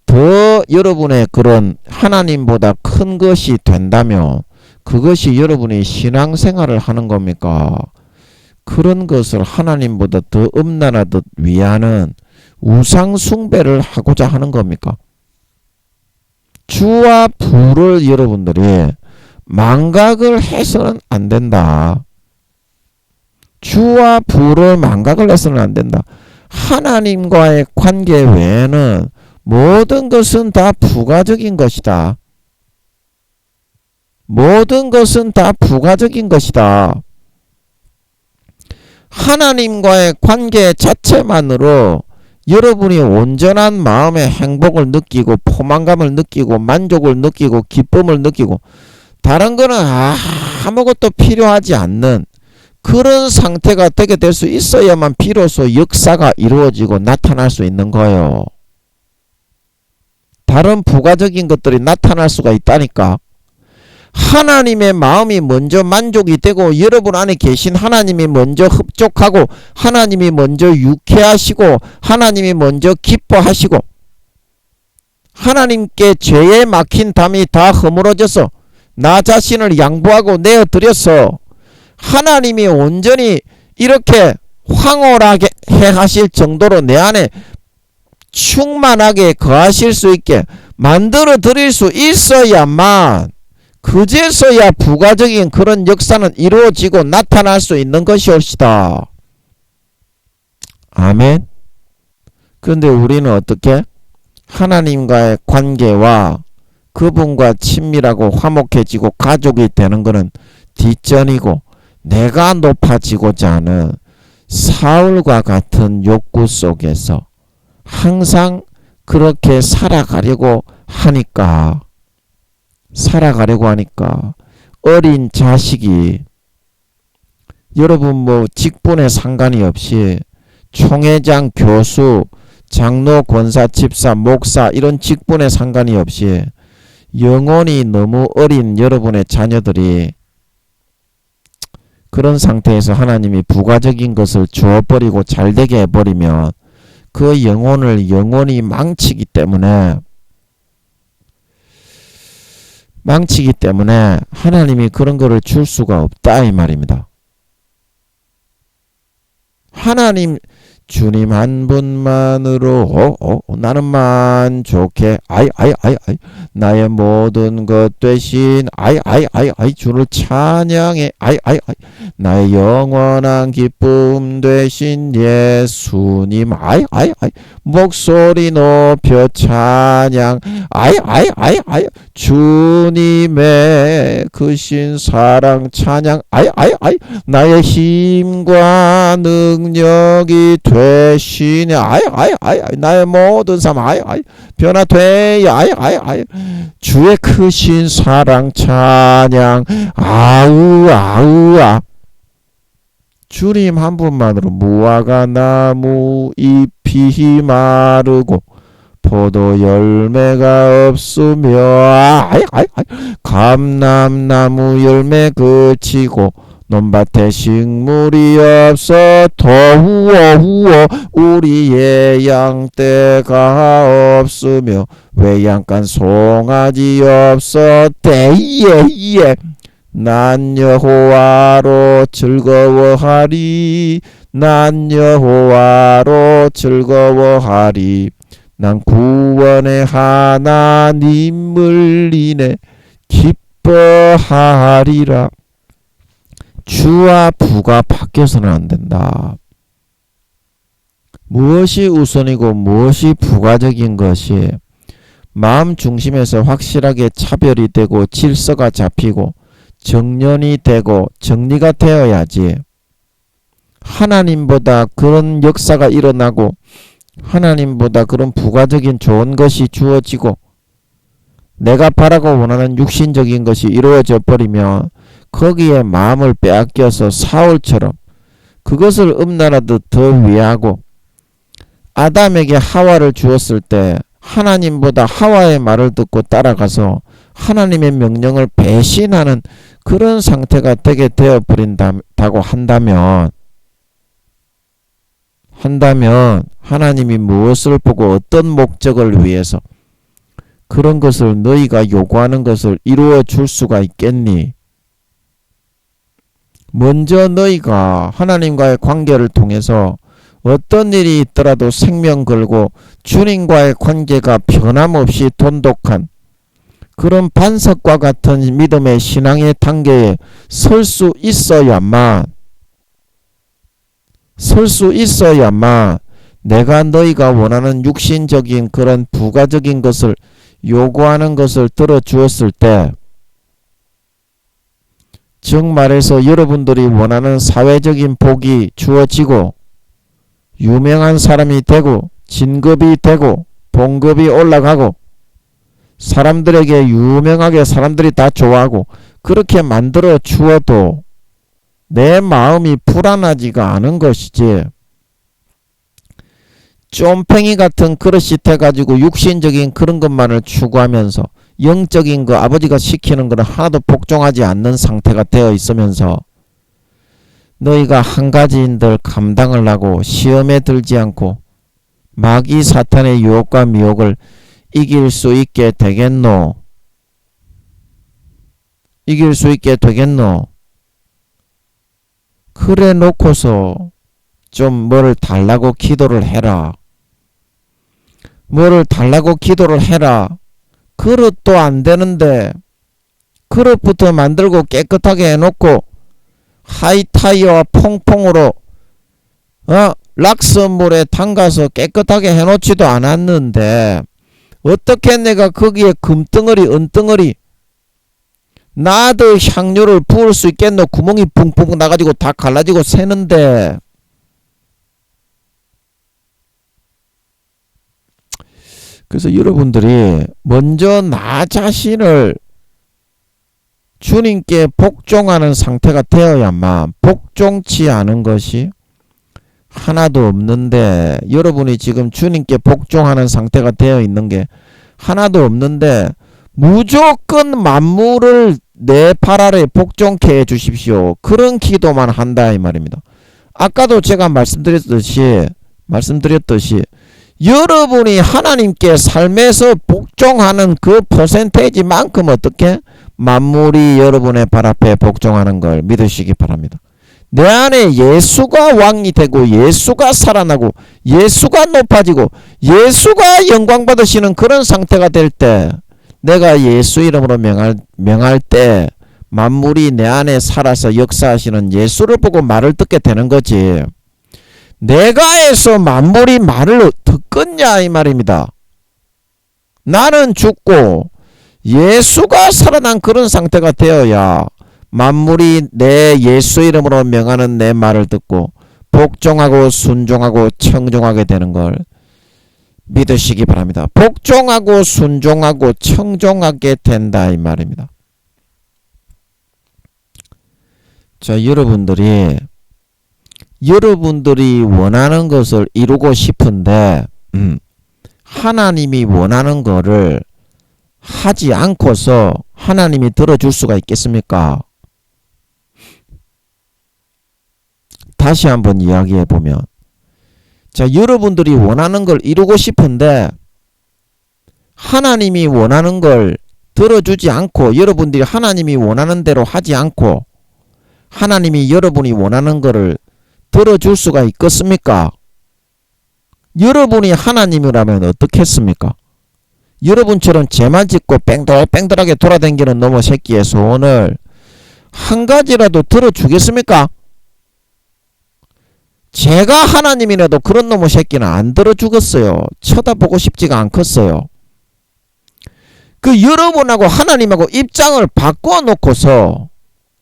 더 여러분의 그런 하나님보다 큰 것이 된다면 그것이 여러분이 신앙생활을 하는 겁니까? 그런 것을 하나님보다 더 음란하듯 위하는 우상숭배를 하고자 하는 겁니까? 주와 부를 여러분들이 망각을 해서는 안 된다. 주와 부를 망각을 해서는 안 된다. 하나님과의 관계 외에는 모든 것은 다 부가적인 것이다. 모든 것은 다 부가적인 것이다. 하나님과의 관계 자체만으로 여러분이 온전한 마음의 행복을 느끼고 포만감을 느끼고 만족을 느끼고 기쁨을 느끼고 다른 거는 아무것도 필요하지 않는 그런 상태가 되게 될 수 있어야만 비로소 역사가 이루어지고 나타날 수 있는 거예요. 다른 부가적인 것들이 나타날 수가 있다니까. 하나님의 마음이 먼저 만족이 되고 여러분 안에 계신 하나님이 먼저 흡족하고 하나님이 먼저 유쾌하시고 하나님이 먼저 기뻐하시고 하나님께 죄에 막힌 담이 다 허물어져서 나 자신을 양보하고 내어드려서 하나님이 온전히 이렇게 황홀하게 하실 정도로 내 안에 충만하게 거하실 수 있게 만들어 드릴 수 있어야만 그제서야 부가적인 그런 역사는 이루어지고 나타날 수 있는 것이옵시다. 아멘. 그런데 우리는 어떻게? 하나님과의 관계와 그분과 친밀하고 화목해지고 가족이 되는 것은 뒷전이고 내가 높아지고자 하는 사울과 같은 욕구 속에서 항상 그렇게 살아가려고 하니까 어린 자식이 여러분 뭐 직분에 상관이 없이 총회장, 교수, 장로, 권사, 집사, 목사 이런 직분에 상관이 없이 영혼이 너무 어린 여러분의 자녀들이 그런 상태에서 하나님이 부가적인 것을 주어버리고 잘되게 해버리면 그 영혼을 영원히 망치기 때문에 하나님이 그런 거를 줄 수가 없다 이 말입니다. 하나님 주님 한 분만으로 나는 만족해 나의 모든 것 되신 주를 찬양해 나의 영원한 기쁨 되신 예수님 목소리 높여 찬양 주님의 크신 사랑 찬양 나의 힘과 능력이 되시네 나의 모든 삶 변화되어 주의 크신 사랑 찬양 주님 한 분만으로 무화과 나무 잎이 마르고 포도 열매가 없으며 감람나무 열매 그치고 논밭에 식물이 없어 더우어 우리의 양떼가 없으며 외양간 송아지 없어 때에 난 여호와로 즐거워하리 난 구원의 하나님을 인해 기뻐하리라. 주와 부가 바뀌어서는 안 된다. 무엇이 우선이고 무엇이 부가적인 것이 마음 중심에서 확실하게 차별이 되고 질서가 잡히고 정연이 되고 정리가 되어야지 하나님보다 그런 역사가 일어나고 하나님보다 그런 부가적인 좋은 것이 주어지고 내가 바라고 원하는 육신적인 것이 이루어져 버리면 거기에 마음을 빼앗겨서 사울처럼 그것을 음란하듯 더 위하고 아담에게 하와를 주었을 때 하나님보다 하와의 말을 듣고 따라가서 하나님의 명령을 배신하는 그런 상태가 되게 되어버린다고 한다면 하나님이 무엇을 보고 어떤 목적을 위해서 그런 것을 너희가 요구하는 것을 이루어 줄 수가 있겠니? 먼저 너희가 하나님과의 관계를 통해서 어떤 일이 있더라도 생명 걸고 주님과의 관계가 변함없이 돈독한 그런 반석과 같은 믿음의 신앙의 단계에 설 수 있어야만 내가 너희가 원하는 육신적인 그런 부가적인 것을 요구하는 것을 들어주었을 때 즉 말해서 여러분들이 원하는 사회적인 복이 주어지고 유명한 사람이 되고 진급이 되고 봉급이 올라가고 사람들에게 유명하게 사람들이 다 좋아하고 그렇게 만들어 주어도 내 마음이 불안하지가 않은 것이지 쫌팽이 같은 그릇이 돼가지고 육신적인 그런 것만을 추구하면서 영적인 거 아버지가 시키는 거는 하나도 복종하지 않는 상태가 되어 있으면서 너희가 한 가지인들 감당을 하고 시험에 들지 않고 마귀 사탄의 유혹과 미혹을 이길 수 있게 되겠노? 이길 수 있게 되겠노? 그래 놓고서 좀 뭐를 달라고 기도를 해라. 뭐를 달라고 기도를 해라. 그릇도 안 되는데 그릇부터 만들고 깨끗하게 해놓고 하이타이어와 퐁퐁으로 락스물에 담가서 깨끗하게 해놓지도 않았는데 어떻게 내가 거기에 금덩어리 은덩어리 나도 향료를 부을 수 있겠노? 구멍이 붕붕 나가지고 다 갈라지고 새는데 그래서 여러분들이 먼저 나 자신을 주님께 복종하는 상태가 되어야만 복종치 않은 것이 하나도 없는데 여러분이 지금 주님께 복종하는 상태가 되어 있는 게 하나도 없는데 무조건 만물을 내 발 아래 복종케 해 주십시오. 그런 기도만 한다 이 말입니다. 아까도 제가 말씀드렸듯이 여러분이 하나님께 삶에서 복종하는 그 퍼센테이지만큼 어떻게 만물이 여러분의 발 앞에 복종하는 걸 믿으시기 바랍니다. 내 안에 예수가 왕이 되고 예수가 살아나고 예수가 높아지고 예수가 영광 받으시는 그런 상태가 될 때 내가 예수 이름으로 명할 때 만물이 내 안에 살아서 역사하시는 예수를 보고 말을 듣게 되는 거지. 내가 해서 만물이 말을 듣겠냐 이 말입니다. 나는 죽고 예수가 살아난 그런 상태가 되어야 만물이 내 예수 이름으로 명하는 내 말을 듣고 복종하고 순종하고 청종하게 되는 걸 믿으시기 바랍니다. 복종하고 순종하고 청종하게 된다 이 말입니다. 자, 여러분들이 원하는 것을 이루고 싶은데 하나님이 원하는 거를 하지 않고서 하나님이 들어줄 수가 있겠습니까? 다시 한번 이야기해 보면 자, 여러분들이 원하는 걸 이루고 싶은데 하나님이 원하는 걸 들어주지 않고 여러분들이 하나님이 원하는 대로 하지 않고 하나님이 여러분이 원하는 거를 들어줄 수가 있겠습니까? 여러분이 하나님이라면 어떻겠습니까? 여러분처럼 죄만 짓고 뺑돌뺑돌하게 돌아다니는 놈의 새끼의 소원을 한 가지라도 들어주겠습니까? 제가 하나님이라도 그런 놈의 새끼는 안 들어주겠어요. 쳐다보고 싶지가 않겠어요. 그 여러분하고 하나님하고 입장을 바꿔놓고서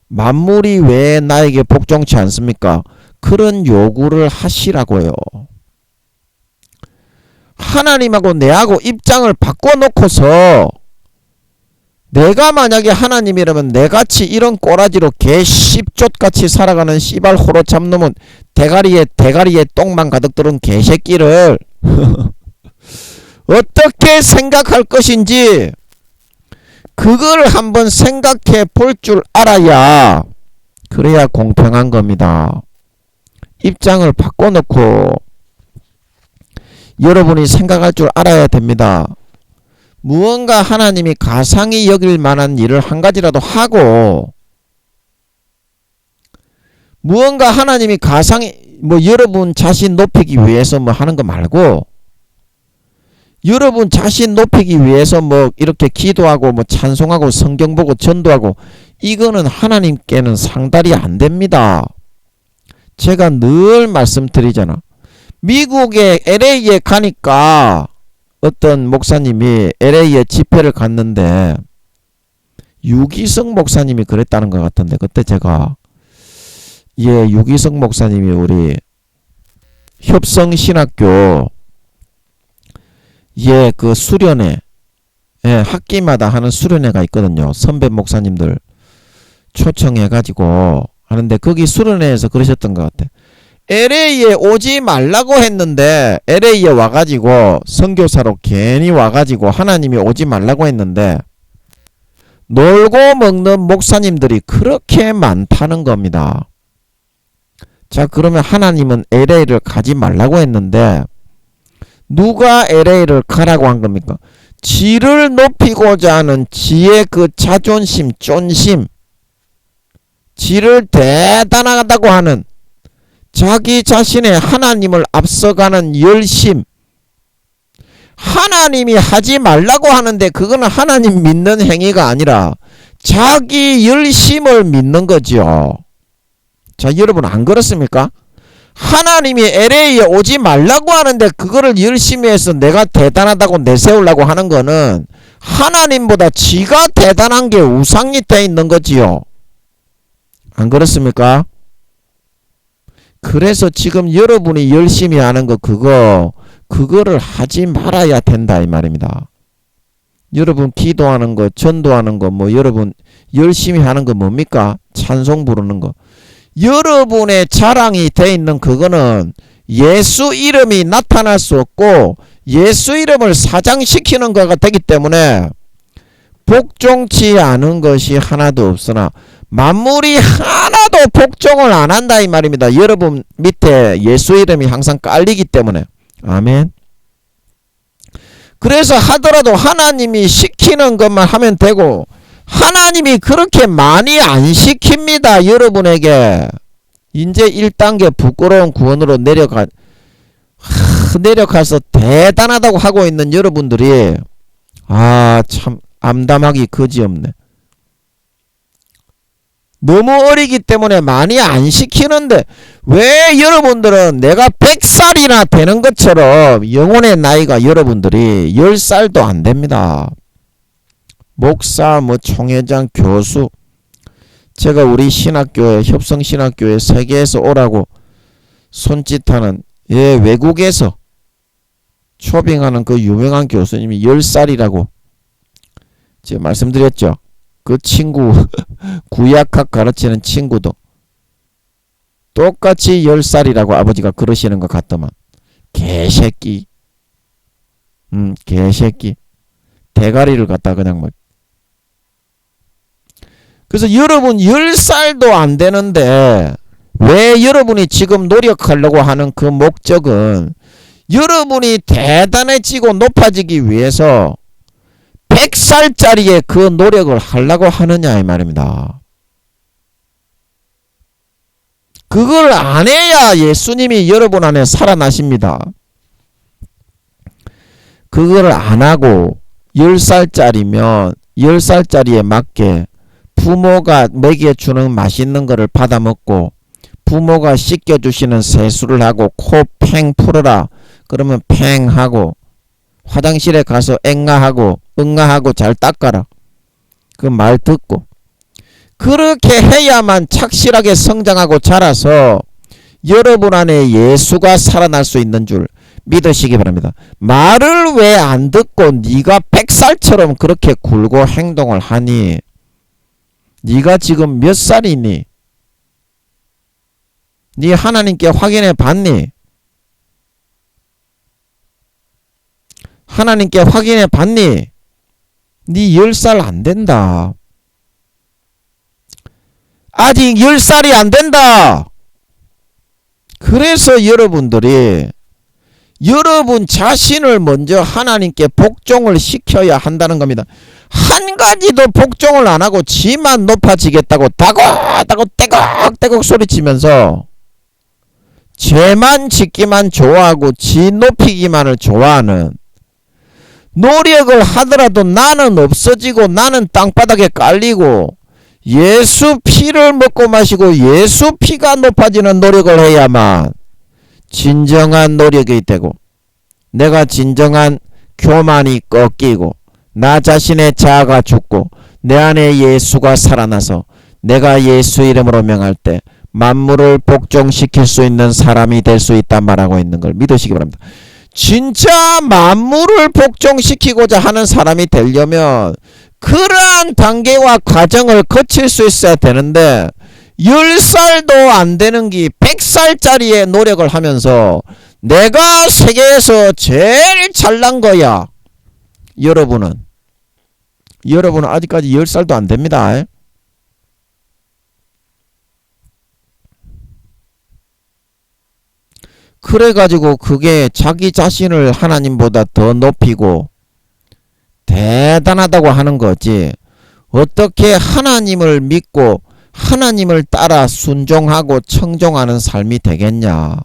만물이 왜 나에게 복종치 않습니까? 그런 요구를 하시라고요. 하나님하고 내하고 입장을 바꿔놓고서 내가 만약에 하나님이라면 내같이 이런 꼬라지로 개 씹족같이 살아가는 씨발 호로참 놈은 대가리에 똥만 가득 들은 개새끼를 어떻게 생각할 것인지 그걸 한번 생각해 볼 줄 알아야 그래야 공평한 겁니다. 입장을 바꿔놓고 여러분이 생각할 줄 알아야 됩니다. 무언가 하나님이 가상히 여길 만한 일을 한 가지라도 하고 무언가 하나님이 가상히 여러분 자신 높이기 위해서 하는 거 말고 여러분 자신 높이기 위해서 이렇게 기도하고 찬송하고 성경 보고 전도하고 이거는 하나님께는 상달이 안 됩니다. 제가 늘 말씀드리잖아. 미국의 LA에 가니까 어떤 목사님이 LA에 집회를 갔는데 유기성 목사님이 그랬다는 것 같은데 그때 제가 유기성 목사님이 우리 협성신학교 그 수련회 학기마다 하는 수련회가 있거든요. 선배 목사님들 초청해가지고 하는데 거기 수련회에서 그러셨던 것 같아. LA에 오지 말라고 했는데 LA에 와가지고 선교사로 괜히 와가지고 하나님이 오지 말라고 했는데 놀고 먹는 목사님들이 그렇게 많다는 겁니다. 자, 그러면 하나님은 LA를 가지 말라고 했는데 누가 LA를 가라고 한 겁니까? 지를 높이고자 하는 지의 그 자존심, 쫀심, 지를 대단하다고 하는 자기 자신의 하나님을 앞서가는 열심, 하나님이 하지 말라고 하는데 그거는 하나님 믿는 행위가 아니라 자기 열심을 믿는 거죠. 자, 여러분 안 그렇습니까? 하나님이 LA에 오지 말라고 하는데 그거를 열심히 해서 내가 대단하다고 내세우려고 하는 거는 하나님보다 지가 대단한 게 우상이 돼 있는 거지요. 안 그렇습니까? 그래서 지금 여러분이 열심히 하는 거 그거를 하지 말아야 된다 이 말입니다. 여러분 기도하는 거, 전도하는 거, 여러분 열심히 하는 거 뭡니까? 찬송 부르는 거. 여러분의 자랑이 돼 있는 그거는 예수 이름이 나타날 수 없고 예수 이름을 사장시키는 거가 되기 때문에 복종치 않은 것이 하나도 없으나 만물이 하나도 복종을 안 한다 이 말입니다. 여러분 밑에 예수 이름이 항상 깔리기 때문에. 아멘. 그래서 하더라도 하나님이 시키는 것만 하면 되고 하나님이 그렇게 많이 안 시킵니다. 여러분에게. 이제 1단계 부끄러운 구원으로 내려가서 대단하다고 하고 있는 여러분들이 참 암담하기 그지없네. 너무 어리기 때문에 많이 안 시키는데 왜 여러분들은 내가 100살이나 되는 것처럼 영혼의 나이가 여러분들이 10살도 안 됩니다. 목사, 총회장, 교수, 제가 우리 신학교에 협성신학교에 세계에서 오라고 손짓하는 외국에서 초빙하는 그 유명한 교수님이 10살이라고 제가 말씀드렸죠. 그 친구 구약학 가르치는 친구도 똑같이 10살이라고 아버지가 그러시는 것 같더만. 개새끼. 개새끼. 대가리를 갖다 그냥 그래서 여러분 10살도 안 되는데 왜 여러분이 지금 노력하려고 하는 그 목적은 여러분이 대단해지고 높아지기 위해서 100살짜리의 그 노력을 하려고 하느냐 이 말입니다. 그걸 안 해야 예수님이 여러분 안에 살아나십니다. 그걸 안 하고 10살짜리면 10살짜리에 맞게 부모가 먹여주는 맛있는 거를 받아 먹고 부모가 씻겨주시는 세수를 하고 코 팽 풀어라 그러면 팽 하고 화장실에 가서 앵가하고 응가하고 잘 닦아라 그 말 듣고 그렇게 해야만 착실하게 성장하고 자라서 여러분 안에 예수가 살아날 수 있는 줄 믿으시기 바랍니다. 말을 왜 안 듣고 네가 100살처럼 그렇게 굴고 행동을 하니? 네가 지금 몇 살이니? 네 하나님께 확인해 봤니? 하나님께 확인해 봤니? 네 10살 안 된다. 아직 10살이 안 된다. 그래서 여러분들이 여러분 자신을 먼저 하나님께 복종을 시켜야 한다는 겁니다. 한 가지도 복종을 안 하고 지만 높아지겠다고 다고다고 떼걱떼걱 소리치면서 죄만 짓기만 좋아하고 지 높이기만을 좋아하는 노력을 하더라도 나는 없어지고 나는 땅바닥에 깔리고 예수 피를 먹고 마시고 예수 피가 높아지는 노력을 해야만 진정한 노력이 되고 내가 진정한 교만이 꺾이고 나 자신의 자아가 죽고 내 안에 예수가 살아나서 내가 예수 이름으로 명할 때 만물을 복종시킬 수 있는 사람이 될 수 있단 말하고 있는 걸 믿으시기 바랍니다. 진짜 만물을 복종시키고자 하는 사람이 되려면 그러한 단계와 과정을 거칠 수 있어야 되는데 10살도 안 되는 게 100살짜리의 노력을 하면서 내가 세계에서 제일 잘난 거야. 여러분은 아직까지 10살도 안 됩니다. 그래가지고 그게 자기 자신을 하나님보다 더 높이고 대단하다고 하는 거지. 어떻게 하나님을 믿고 하나님을 따라 순종하고 청종하는 삶이 되겠냐.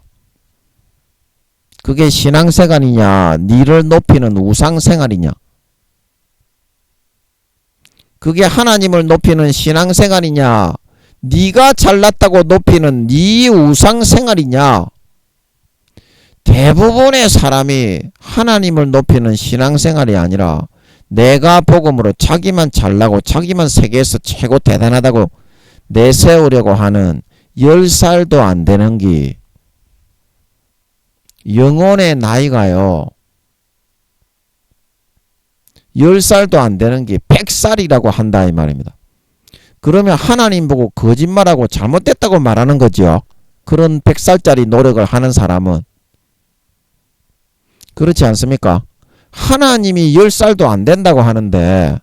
그게 신앙생활이냐 니를 높이는 우상생활이냐. 그게 하나님을 높이는 신앙생활이냐 니가 잘났다고 높이는 니 우상생활이냐. 대부분의 사람이 하나님을 높이는 신앙생활이 아니라 내가 복음으로 자기만 잘나고 자기만 세계에서 최고 대단하다고 내세우려고 하는 10살도 안 되는 게 영혼의 나이가요 10살도 안 되는 게 100살이라고 한다 이 말입니다. 그러면 하나님 보고 거짓말하고 잘못됐다고 말하는 거죠. 그런 100살짜리 노력을 하는 사람은 그렇지 않습니까? 하나님이 10살도 안 된다고 하는데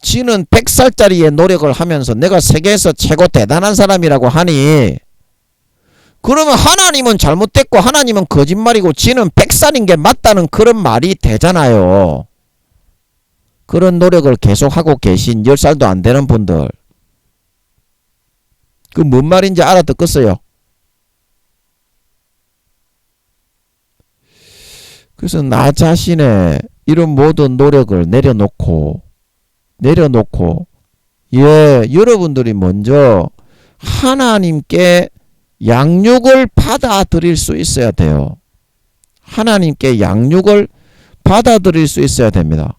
지는 100살짜리의 노력을 하면서 내가 세계에서 최고 대단한 사람이라고 하니 그러면 하나님은 잘못됐고 하나님은 거짓말이고 지는 100살인 게 맞다는 그런 말이 되잖아요. 그런 노력을 계속하고 계신 10살도 안 되는 분들 그 뭔 말인지 알아듣겠어요? 그래서 나 자신의 이런 모든 노력을 내려놓고 여러분들이 먼저 하나님께 양육을 받아들일 수 있어야 돼요. 하나님께 양육을 받아들일 수 있어야 됩니다.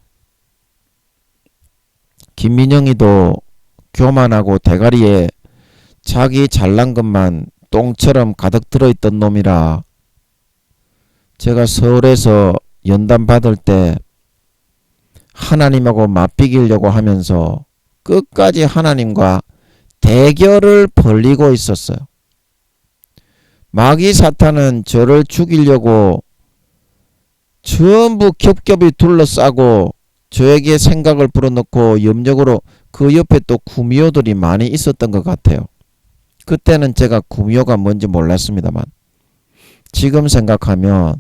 김민영이도 교만하고 대가리에 자기 잘난 것만 똥처럼 가득 들어있던 놈이라 제가 서울에서 연단 받을 때 하나님하고 맞비기려고 하면서 끝까지 하나님과 대결을 벌이고 있었어요. 마귀 사탄은 저를 죽이려고 전부 겹겹이 둘러싸고 저에게 생각을 불어넣고 염력으로 그 옆에 또 구미호들이 많이 있었던 것 같아요. 그때는 제가 구미호가 뭔지 몰랐습니다만 지금 생각하면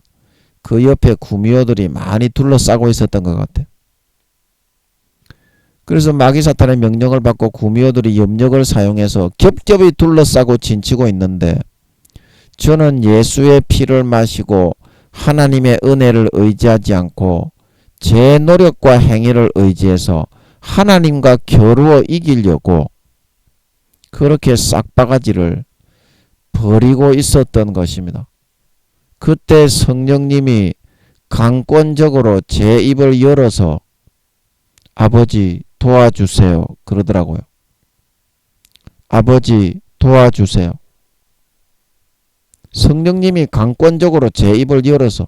그 옆에 구미호들이 많이 둘러싸고 있었던 것 같아요. 그래서 마귀사탄의 명령을 받고 구미호들이 염력을 사용해서 겹겹이 둘러싸고 진치고 있는데 저는 예수의 피를 마시고 하나님의 은혜를 의지하지 않고 제 노력과 행위를 의지해서 하나님과 겨루어 이기려고 그렇게 싹바가지를 버리고 있었던 것입니다. 그때 성령님이 강권적으로 제 입을 열어서 아버지 도와주세요 그러더라고요. 아버지 도와주세요. 성령님이 강권적으로 제 입을 열어서.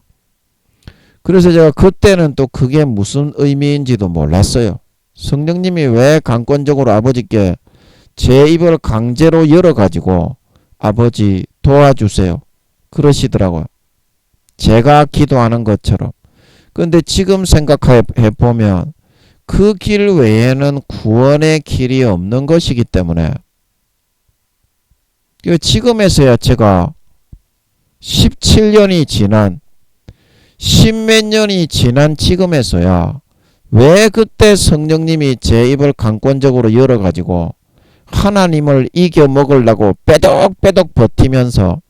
그래서 제가 그때는 또 그게 무슨 의미인지도 몰랐어요. 성령님이 왜 강권적으로 아버지께 제 입을 강제로 열어가지고 아버지 도와주세요 그러시더라고요. 제가 기도하는 것처럼. 근데 지금 생각해보면 그 길 외에는 구원의 길이 없는 것이기 때문에 지금에서야 제가 17년이 지난 10몇 년이 지난 지금에서야 왜 그때 성령님이 제 입을 강권적으로 열어가지고 하나님을 이겨먹으려고 빼독빼독 버티면서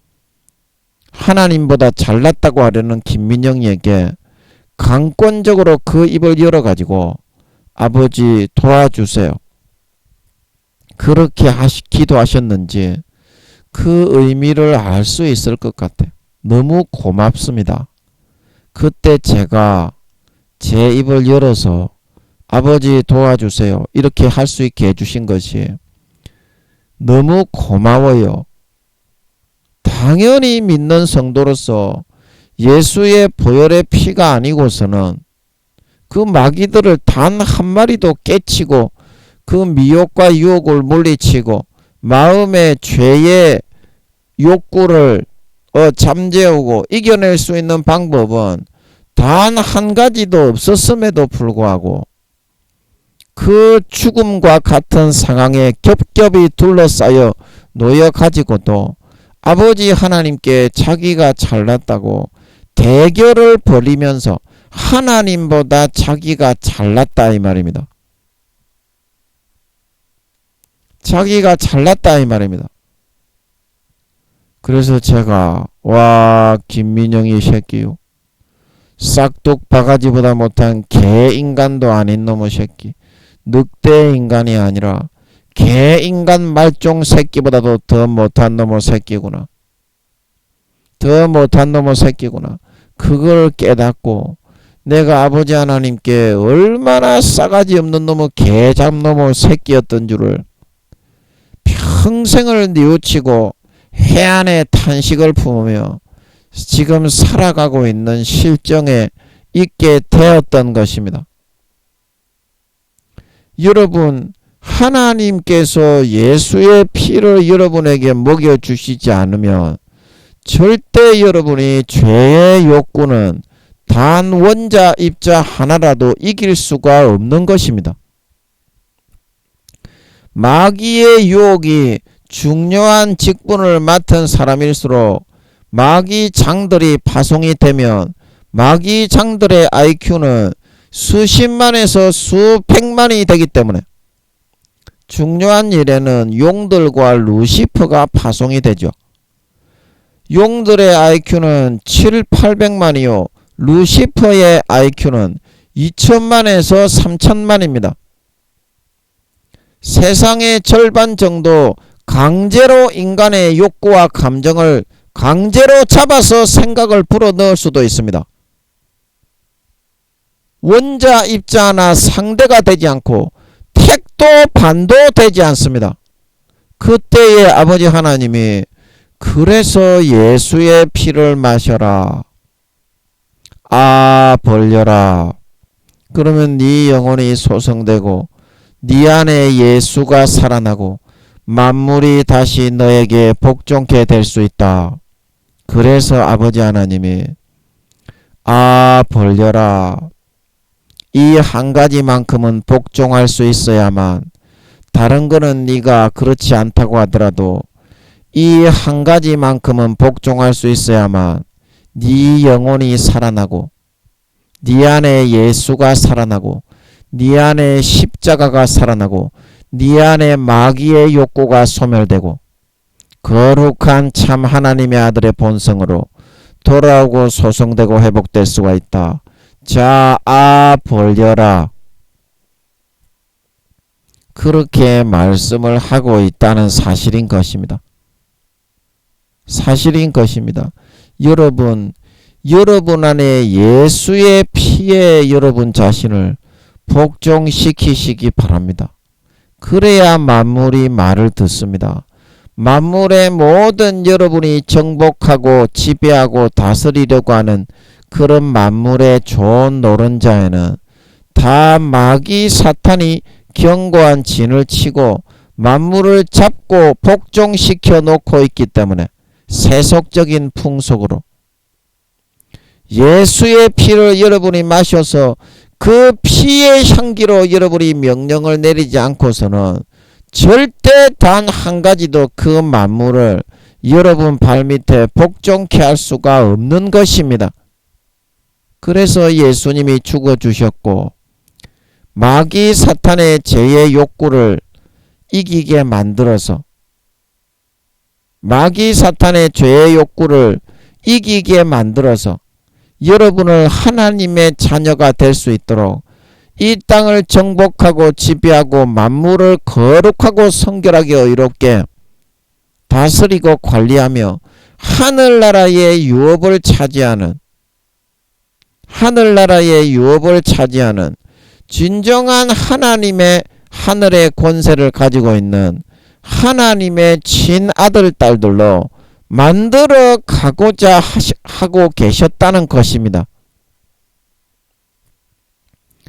하나님보다 잘났다고 하려는 김민영이에게 강권적으로 그 입을 열어가지고 아버지 도와주세요 그렇게 기도하셨는지 그 의미를 알 수 있을 것 같아요. 너무 고맙습니다. 그때 제가 제 입을 열어서 아버지 도와주세요 이렇게 할 수 있게 해주신 것이 너무 고마워요. 당연히 믿는 성도로서 예수의 보혈의 피가 아니고서는 그 마귀들을 단 한 마리도 깨치고 그 미혹과 유혹을 물리치고 마음의 죄의 욕구를 잠재우고 이겨낼 수 있는 방법은 단 한 가지도 없었음에도 불구하고 그 죽음과 같은 상황에 겹겹이 둘러싸여 놓여 가지고도 아버지 하나님께 자기가 잘났다고 대결을 벌이면서 하나님보다 자기가 잘났다 이 말입니다. 자기가 잘났다 이 말입니다. 그래서 제가 와 김민영이 새끼요. 싹둑 바가지보다 못한 개인간도 아닌 놈의 새끼. 늑대 인간이 아니라 개인간 말종 새끼보다도 더 못한 놈의 새끼구나. 더 못한 놈의 새끼구나. 그걸 깨닫고 내가 아버지 하나님께 얼마나 싸가지 없는 놈의 개잡놈의 새끼였던 줄을 평생을 뉘우치고 해안의 탄식을 품으며 지금 살아가고 있는 실정에 있게 되었던 것입니다. 여러분 하나님께서 예수의 피를 여러분에게 먹여주시지 않으면 절대 여러분이 죄의 욕구는 단 원자 입자 하나라도 이길 수가 없는 것입니다. 마귀의 유혹이 중요한 직분을 맡은 사람일수록 마귀 장들이 파송이 되면 마귀 장들의 IQ는 수십만에서 수백만이 되기 때문에 중요한 일에는 용들과 루시퍼가 파송이 되죠. 용들의 IQ는 7, 800만이요. 루시퍼의 IQ는 2천만에서 3천만입니다. 세상의 절반 정도 강제로 인간의 욕구와 감정을 강제로 잡아서 생각을 불어넣을 수도 있습니다. 원자 입자 하나 상대가 되지 않고 택도 반도 되지 않습니다. 그때의 아버지 하나님이 그래서 예수의 피를 마셔라. 아 벌려라. 그러면 네 영혼이 소성되고 네 안에 예수가 살아나고 만물이 다시 너에게 복종케 될 수 있다. 그래서 아버지 하나님이 아 벌려라. 이 한 가지만큼은 복종할 수 있어야만 다른 거는 네가 그렇지 않다고 하더라도 이 한 가지만큼은 복종할 수 있어야만 네 영혼이 살아나고 네 안에 예수가 살아나고 네 안에 십자가가 살아나고 네 안에 마귀의 욕구가 소멸되고 거룩한 참 하나님의 아들의 본성으로 돌아오고 소성되고 회복될 수가 있다. 자, 아 벌려라. 그렇게 말씀을 하고 있다는 사실인 것입니다. 사실인 것입니다. 여러분 안에 예수의 피에 여러분 자신을 복종시키시기 바랍니다. 그래야 만물이 말을 듣습니다. 만물의 모든 여러분이 정복하고 지배하고 다스리려고 하는 그런 만물의 좋은 노른자에는 다 마귀 사탄이 견고한 진을 치고 만물을 잡고 복종시켜 놓고 있기 때문에 세속적인 풍속으로 예수의 피를 여러분이 마셔서 그 피의 향기로 여러분이 명령을 내리지 않고서는 절대 단 한 가지도 그 만물을 여러분 발밑에 복종케 할 수가 없는 것입니다. 그래서 예수님이 죽어주셨고 마귀 사탄의 죄의 욕구를 이기게 만들어서 마귀 사탄의 죄의 욕구를 이기게 만들어서 여러분을 하나님의 자녀가 될 수 있도록 이 땅을 정복하고 지배하고 만물을 거룩하고 성결하게 의롭게 다스리고 관리하며 하늘나라의 유업을 차지하는 진정한 하나님의 하늘의 권세를 가지고 있는 하나님의 친아들 딸들로 만들어 가고자 하고 계셨다는 것입니다.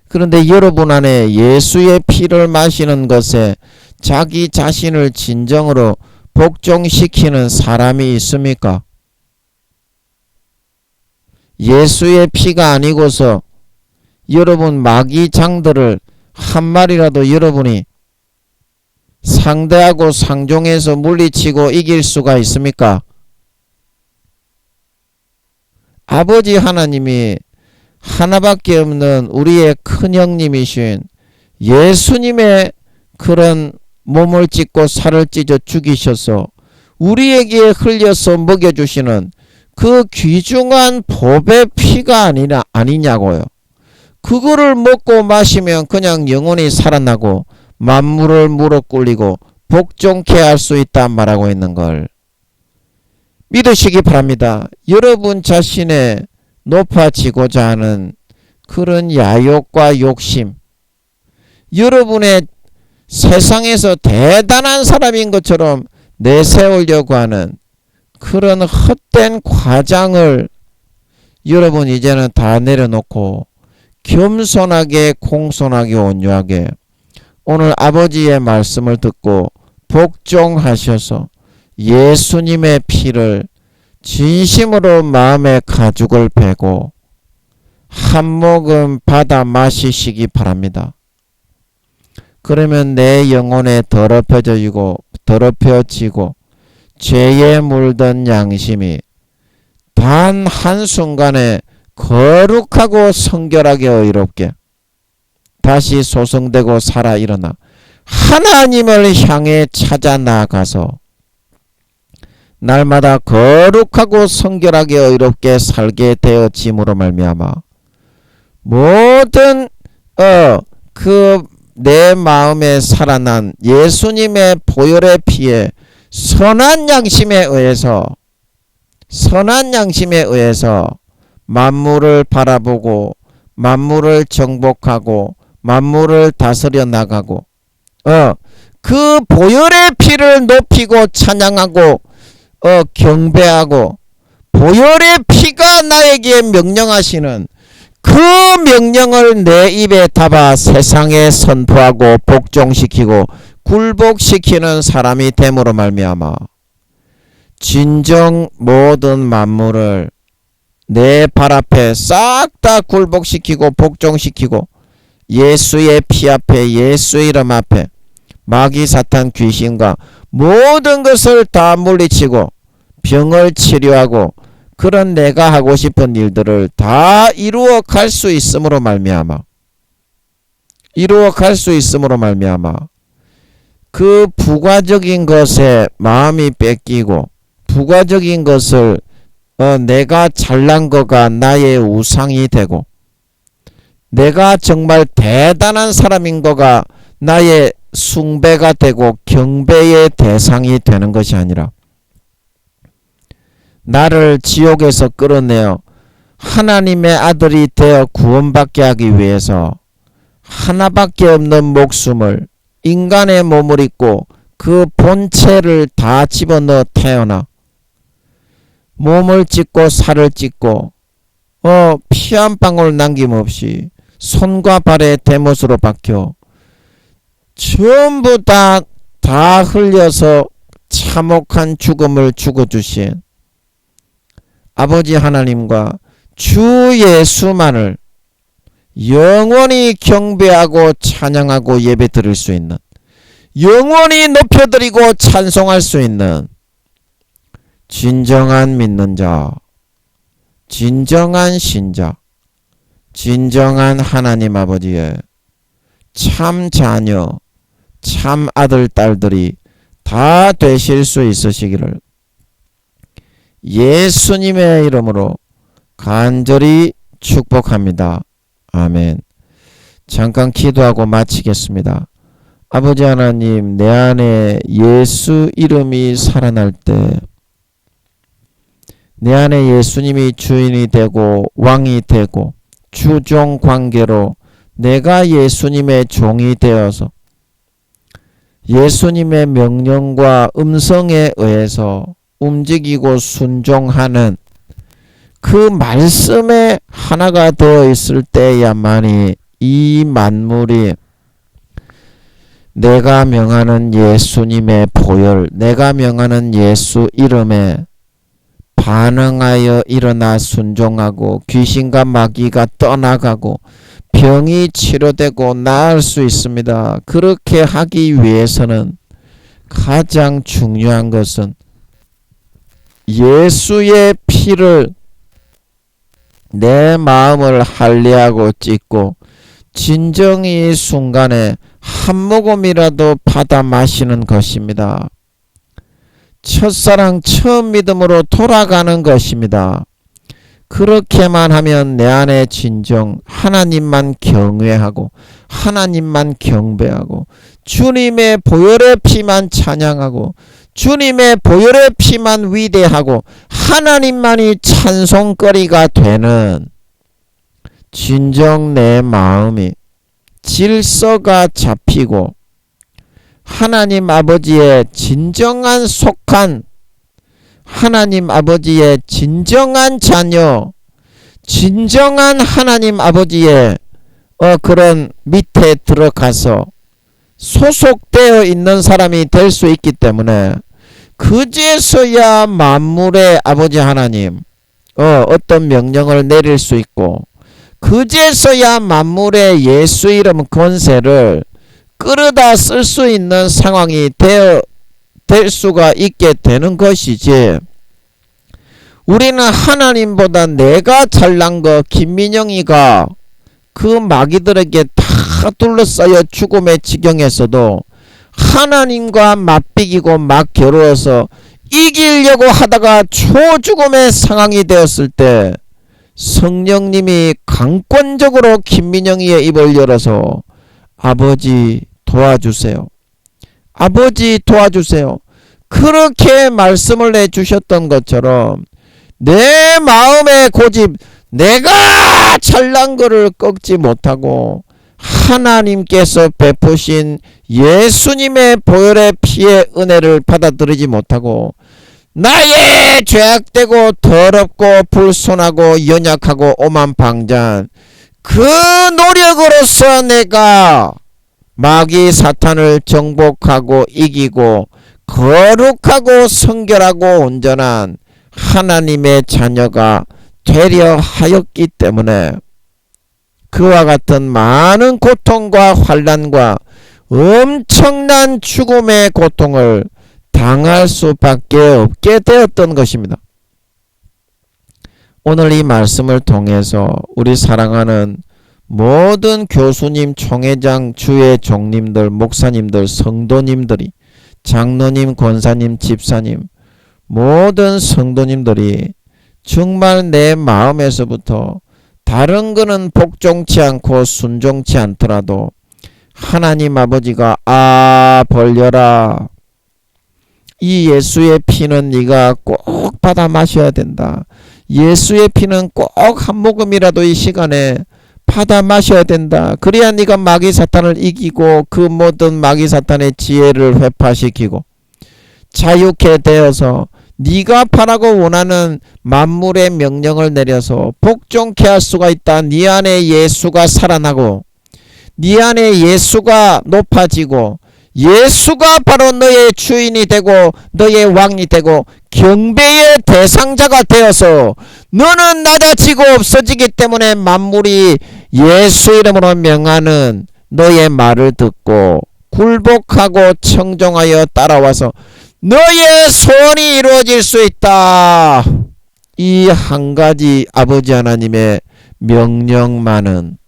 그런데 여러분 안에 예수의 피를 마시는 것에 자기 자신을 진정으로 복종시키는 사람이 있습니까? 예수의 피가 아니고서 여러분 마귀장들을 한 마리라도 여러분이 상대하고 상종해서 물리치고 이길 수가 있습니까? 아버지 하나님이 하나밖에 없는 우리의 큰형님이신 예수님의 그런 몸을 찢고 살을 찢어 죽이셔서 우리에게 흘려서 먹여주시는 그 귀중한 법의 피가 아니냐고요. 그거를 먹고 마시면 그냥 영혼이 살아나고 만물을 무릎 꿇리고 복종케 할 수 있다 말하고 있는 걸 믿으시기 바랍니다. 여러분 자신의 높아지고자 하는 그런 야욕과 욕심, 여러분의 세상에서 대단한 사람인 것처럼 내세우려고 하는 그런 헛된 과장을 여러분 이제는 다 내려놓고 겸손하게 공손하게 온유하게 오늘 아버지의 말씀을 듣고 복종하셔서 예수님의 피를 진심으로 마음의 가죽을 베고 한 모금 받아 마시시기 바랍니다. 그러면 내 영혼에 더럽혀지고 죄에 물든 양심이 단 한순간에 거룩하고 성결하게 의롭게 다시 소성되고 살아 일어나 하나님을 향해 찾아 나아가서 날마다 거룩하고 성결하게 의롭게 살게 되어짐으로 말미암아 모든 내 마음에 살아난 예수님의 보혈의 피에 선한 양심에 의해서 만물을 바라보고 만물을 정복하고 만물을 다스려 나가고 그 보혈의 피를 높이고 찬양하고 경배하고 보혈의 피가 나에게 명령하시는 그 명령을 내 입에 담아 세상에 선포하고 복종시키고 굴복시키는 사람이 됨으로 말미암아 진정 모든 만물을 내 발 앞에 싹 다 굴복시키고 복종시키고 예수의 피 앞에 예수의 이름 앞에 마귀 사탄 귀신과 모든 것을 다 물리치고 병을 치료하고 그런 내가 하고 싶은 일들을 다 이루어 갈 수 있음으로 말미암아 그 부가적인 것에 마음이 뺏기고 부가적인 것을 내가 잘난 거가 나의 우상이 되고 내가 정말 대단한 사람인 거가 나의 숭배가 되고 경배의 대상이 되는 것이 아니라 나를 지옥에서 끌어내어 하나님의 아들이 되어 구원받게 하기 위해서 하나밖에 없는 목숨을 인간의 몸을 입고 그 본체를 다 집어넣어 태어나 몸을 찢고 살을 찢고 피 한 방울 남김없이 손과 발에 대못으로 박혀 전부 다 흘려서 참혹한 죽음을 죽어주신 아버지 하나님과 주 예수만을 영원히 경배하고 찬양하고 예배 드릴 수 있는, 영원히 높여드리고 찬송할 수 있는 진정한 믿는 자, 진정한 신자, 진정한 하나님 아버지의 참 자녀, 참 아들 딸들이 다 되실 수 있으시기를 예수님의 이름으로 간절히 축복합니다. 아멘. 잠깐 기도하고 마치겠습니다. 아버지 하나님, 내 안에 예수 이름이 살아날 때 내 안에 예수님이 주인이 되고 왕이 되고 주종 관계로 내가 예수님의 종이 되어서 예수님의 명령과 음성에 의해서 움직이고 순종하는 그 말씀에 하나가 되어 있을 때야만이 이 만물이 내가 명하는 예수님의 보혈, 내가 명하는 예수 이름에 반응하여 일어나 순종하고 귀신과 마귀가 떠나가고 병이 치료되고 나을 수 있습니다. 그렇게 하기 위해서는 가장 중요한 것은 예수의 피를 내 마음을 할례하고 찢고 진정이 순간에 한 모금이라도 받아 마시는 것입니다. 첫사랑 처음 믿음으로 돌아가는 것입니다. 그렇게만 하면 내 안에 진정 하나님만 경외하고 하나님만 경배하고 주님의 보혈의 피만 찬양하고 주님의 보혈의 피만 위대하고 하나님만이 찬송거리가 되는 진정 내 마음이 질서가 잡히고 하나님 아버지의 진정한 속한 하나님 아버지의 진정한 자녀, 진정한 하나님 아버지의 그런 밑에 들어가서 소속되어 있는 사람이 될 수 있기 때문에 그제서야 만물의 아버지 하나님 어떤 명령을 내릴 수 있고 그제서야 만물의 예수 이름 권세를 끌어다 쓸 수 있는 상황이 될 수가 있게 되는 것이지. 우리는 하나님보다 내가 잘난 거 김민영이가 그 마귀들에게 다 둘러싸여 죽음의 지경에서도 하나님과 맞비기고 막 겨루어서 이기려고 하다가 초죽음의 상황이 되었을 때 성령님이 강권적으로 김민영이의 입을 열어서 아버지 도와주세요. 아버지 도와주세요. 그렇게 말씀을 해주셨던 것처럼 내 마음의 고집, 내가 잘난 거를 꺾지 못하고 하나님께서 베푸신 예수님의 보혈의 피의 은혜를 받아들이지 못하고 나의 죄악되고 더럽고 불손하고 연약하고 오만방자한 그 노력으로서 내가 마귀 사탄을 정복하고 이기고 거룩하고 성결하고 온전한 하나님의 자녀가 되려 하였기 때문에 그와 같은 많은 고통과 환난과 엄청난 죽음의 고통을 당할 수밖에 없게 되었던 것입니다. 오늘 이 말씀을 통해서 우리 사랑하는 모든 교수님, 총회장, 주의 종님들, 목사님들, 성도님들이, 장로님, 권사님, 집사님, 모든 성도님들이 정말 내 마음에서부터 다른 거는 복종치 않고 순종치 않더라도 하나님 아버지가 벌려라. 이 예수의 피는 네가 꼭 받아 마셔야 된다. 예수의 피는 꼭 한 모금이라도 이 시간에 받아 마셔야 된다. 그래야 네가 마귀 사탄을 이기고 그 모든 마귀 사탄의 지혜를 회파시키고 자유케 되어서 네가 바라고 원하는 만물의 명령을 내려서 복종케 할 수가 있다. 네 안에 예수가 살아나고 네 안에 예수가 높아지고 예수가 바로 너의 주인이 되고 너의 왕이 되고 경배의 대상자가 되어서 너는 낮아지고 없어지기 때문에 만물이 예수 이름으로 명하는 너의 말을 듣고 굴복하고 청종하여 따라와서 너의 소원이 이루어질 수 있다. 이 한 가지 아버지 하나님의 명령만은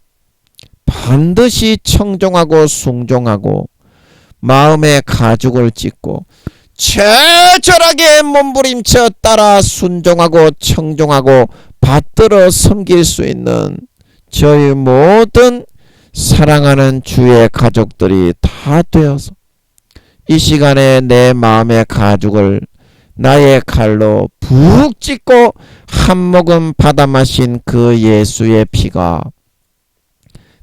반드시 청종하고 순종하고 마음의 가죽을 찢고 처절하게 몸부림쳐 따라 순종하고 청종하고 받들어 섬길 수 있는 저희 모든 사랑하는 주의 가족들이 다 되어서 이 시간에 내 마음의 가죽을 나의 칼로 푹 찢고 한 모금 받아 마신 그 예수의 피가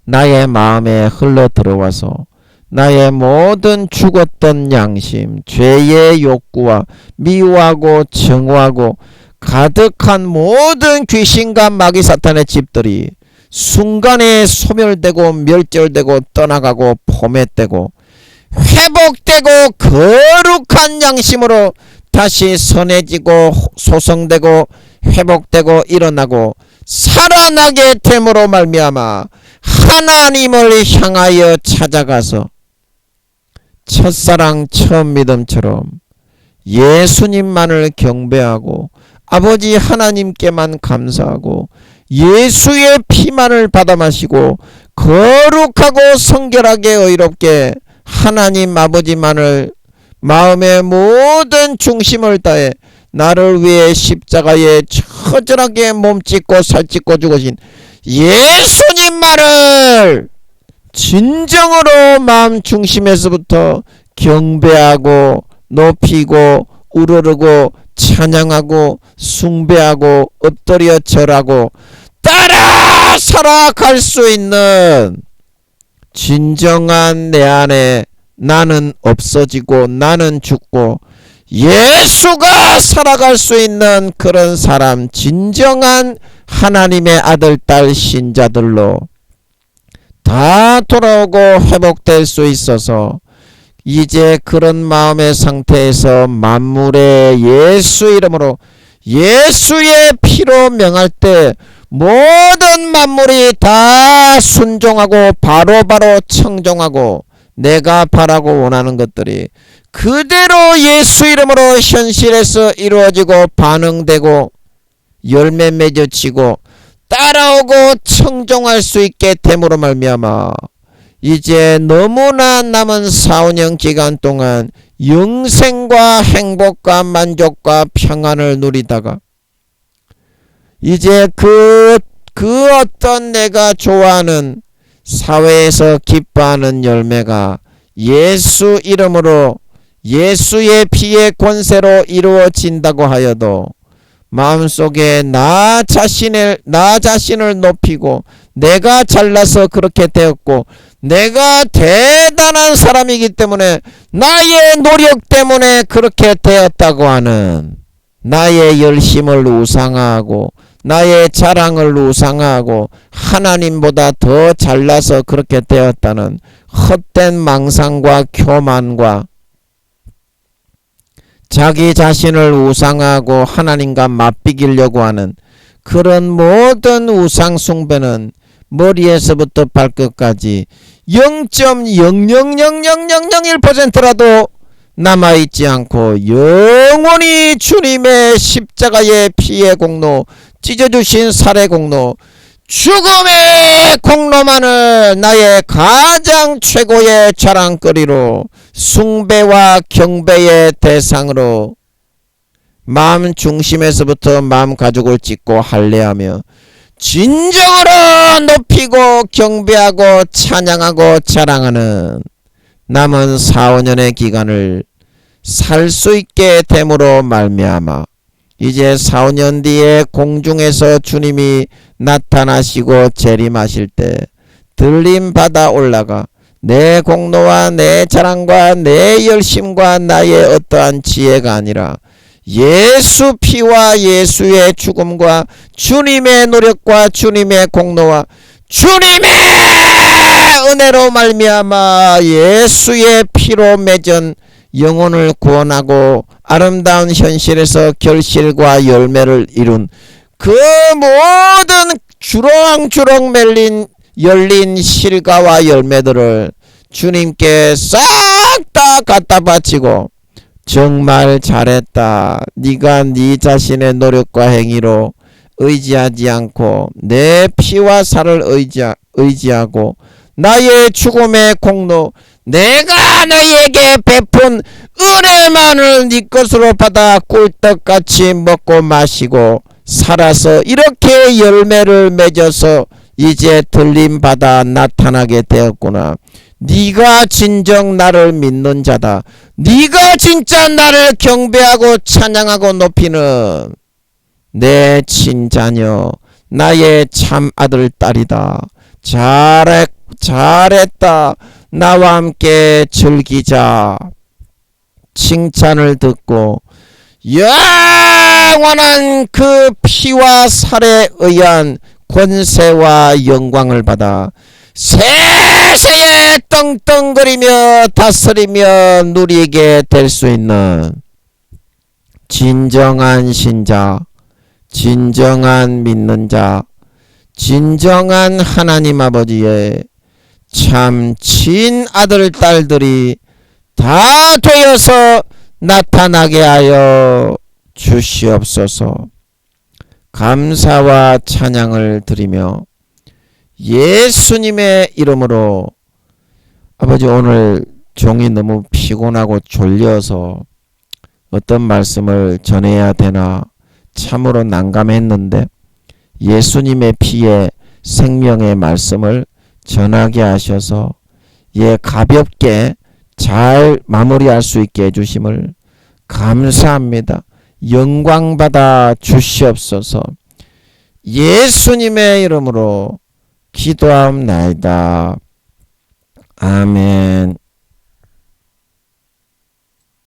나의 마음에 흘러 들어와서 나의 모든 죽었던 양심, 죄의 욕구와 미워하고 정오하고 가득한 모든 귀신과 마귀 사탄의 집들이 순간에 소멸되고 멸절되고 떠나가고 포滅되고 회복되고 거룩한 양심으로 다시 선해지고 소성되고 회복되고 일어나고 살아나게 됨으로 말미암아 하나님을 향하여 찾아가서 첫사랑 처음 믿음처럼 예수님만을 경배하고 아버지 하나님께만 감사하고 예수의 피만을 받아 마시고 거룩하고 성결하게 의롭게 하나님 아버지만을 마음의 모든 중심을 다해 나를 위해 십자가에 처절하게 몸짓고 살짓고 죽으신 예수님만을 진정으로 마음 중심에서부터 경배하고 높이고 우러르고 찬양하고 숭배하고 엎드려 절하고 따라 살아갈 수 있는 진정한 내 안에 나는 없어지고 나는 죽고 예수가 살아갈 수 있는 그런 사람, 진정한 하나님의 아들 딸 신자들로 다 돌아오고 회복될 수 있어서 이제 그런 마음의 상태에서 만물의 예수 이름으로 예수의 피로 명할 때 모든 만물이 다 순종하고 바로바로 청종하고 내가 바라고 원하는 것들이 그대로 예수 이름으로 현실에서 이루어지고 반응되고 열매 맺어지고 따라오고 청종할 수 있게 됨으로 말미암아 이제 너무나 남은 4~5년 기간 동안 영생과 행복과 만족과 평안을 누리다가 이제 그 어떤 내가 좋아하는 사회에서 기뻐하는 열매가 예수 이름으로 예수의 피의 권세로 이루어진다고 하여도 마음속에 나 자신을 높이고 내가 잘나서 그렇게 되었고 내가 대단한 사람이기 때문에 나의 노력 때문에 그렇게 되었다고 하는 나의 열심을 우상화하고 나의 자랑을 우상화하고 하나님보다 더 잘나서 그렇게 되었다는 헛된 망상과 교만과 자기 자신을 우상화하고 하나님과 맞비기려고 하는 그런 모든 우상 숭배는 머리에서부터 발끝까지 0.0000001%라도 남아있지 않고 영원히 주님의 십자가의 피의 공로 찢어주신 살의 공로 죽음의 공로만을 나의 가장 최고의 자랑거리로 숭배와 경배의 대상으로 마음 중심에서부터 마음 가죽을 찢고 할례하며 진정으로 높이고 경배하고 찬양하고 자랑하는 남은 4, 5년의 기간을 살 수 있게 됨으로 말미암아 이제 4, 5년 뒤에 공중에서 주님이 나타나시고 재림하실 때 들림 받아 올라가 내 공로와 내 자랑과 내 열심과 나의 어떠한 지혜가 아니라 예수 피와 예수의 죽음과 주님의 노력과 주님의 공로와 주님의 은혜로 말미암아 예수의 피로 맺은 영혼을 구원하고 아름다운 현실에서 결실과 열매를 이룬 그 모든 주렁주렁 열린 실과와 열매들을 주님께 싹 다 갖다 바치고 정말 잘했다. 네가 네 자신의 노력과 행위로 의지하지 않고 내 피와 살을 의지하고 나의 죽음의 공로 내가 너희에게 베푼 은혜만을 네 것으로 받아 꿀떡같이 먹고 마시고 살아서 이렇게 열매를 맺어서 이제 들림받아 나타나게 되었구나. 네가 진정 나를 믿는 자다. 네가 진짜 나를 경배하고 찬양하고 높이는 내 친자녀 나의 참 아들 딸이다. 잘했다. 나와 함께 즐기자. 칭찬을 듣고 영원한 그 피와 살에 의한 권세와 영광을 받아 세세에 떵떵거리며 다스리며 누리게 될 수 있는 진정한 신자, 진정한 믿는 자, 진정한 하나님 아버지의 참 친아들 딸들이 다 되어서 나타나게 하여 주시옵소서. 감사와 찬양을 드리며 예수님의 이름으로 아버지 오늘 종이 너무 피곤하고 졸려서 어떤 말씀을 전해야 되나 참으로 난감했는데 예수님의 피에 생명의 말씀을 전하게 하셔서 가볍게 잘 마무리할 수 있게 해주심을 감사합니다. 영광받아 주시옵소서. 예수님의 이름으로 기도하옵나이다. 아멘.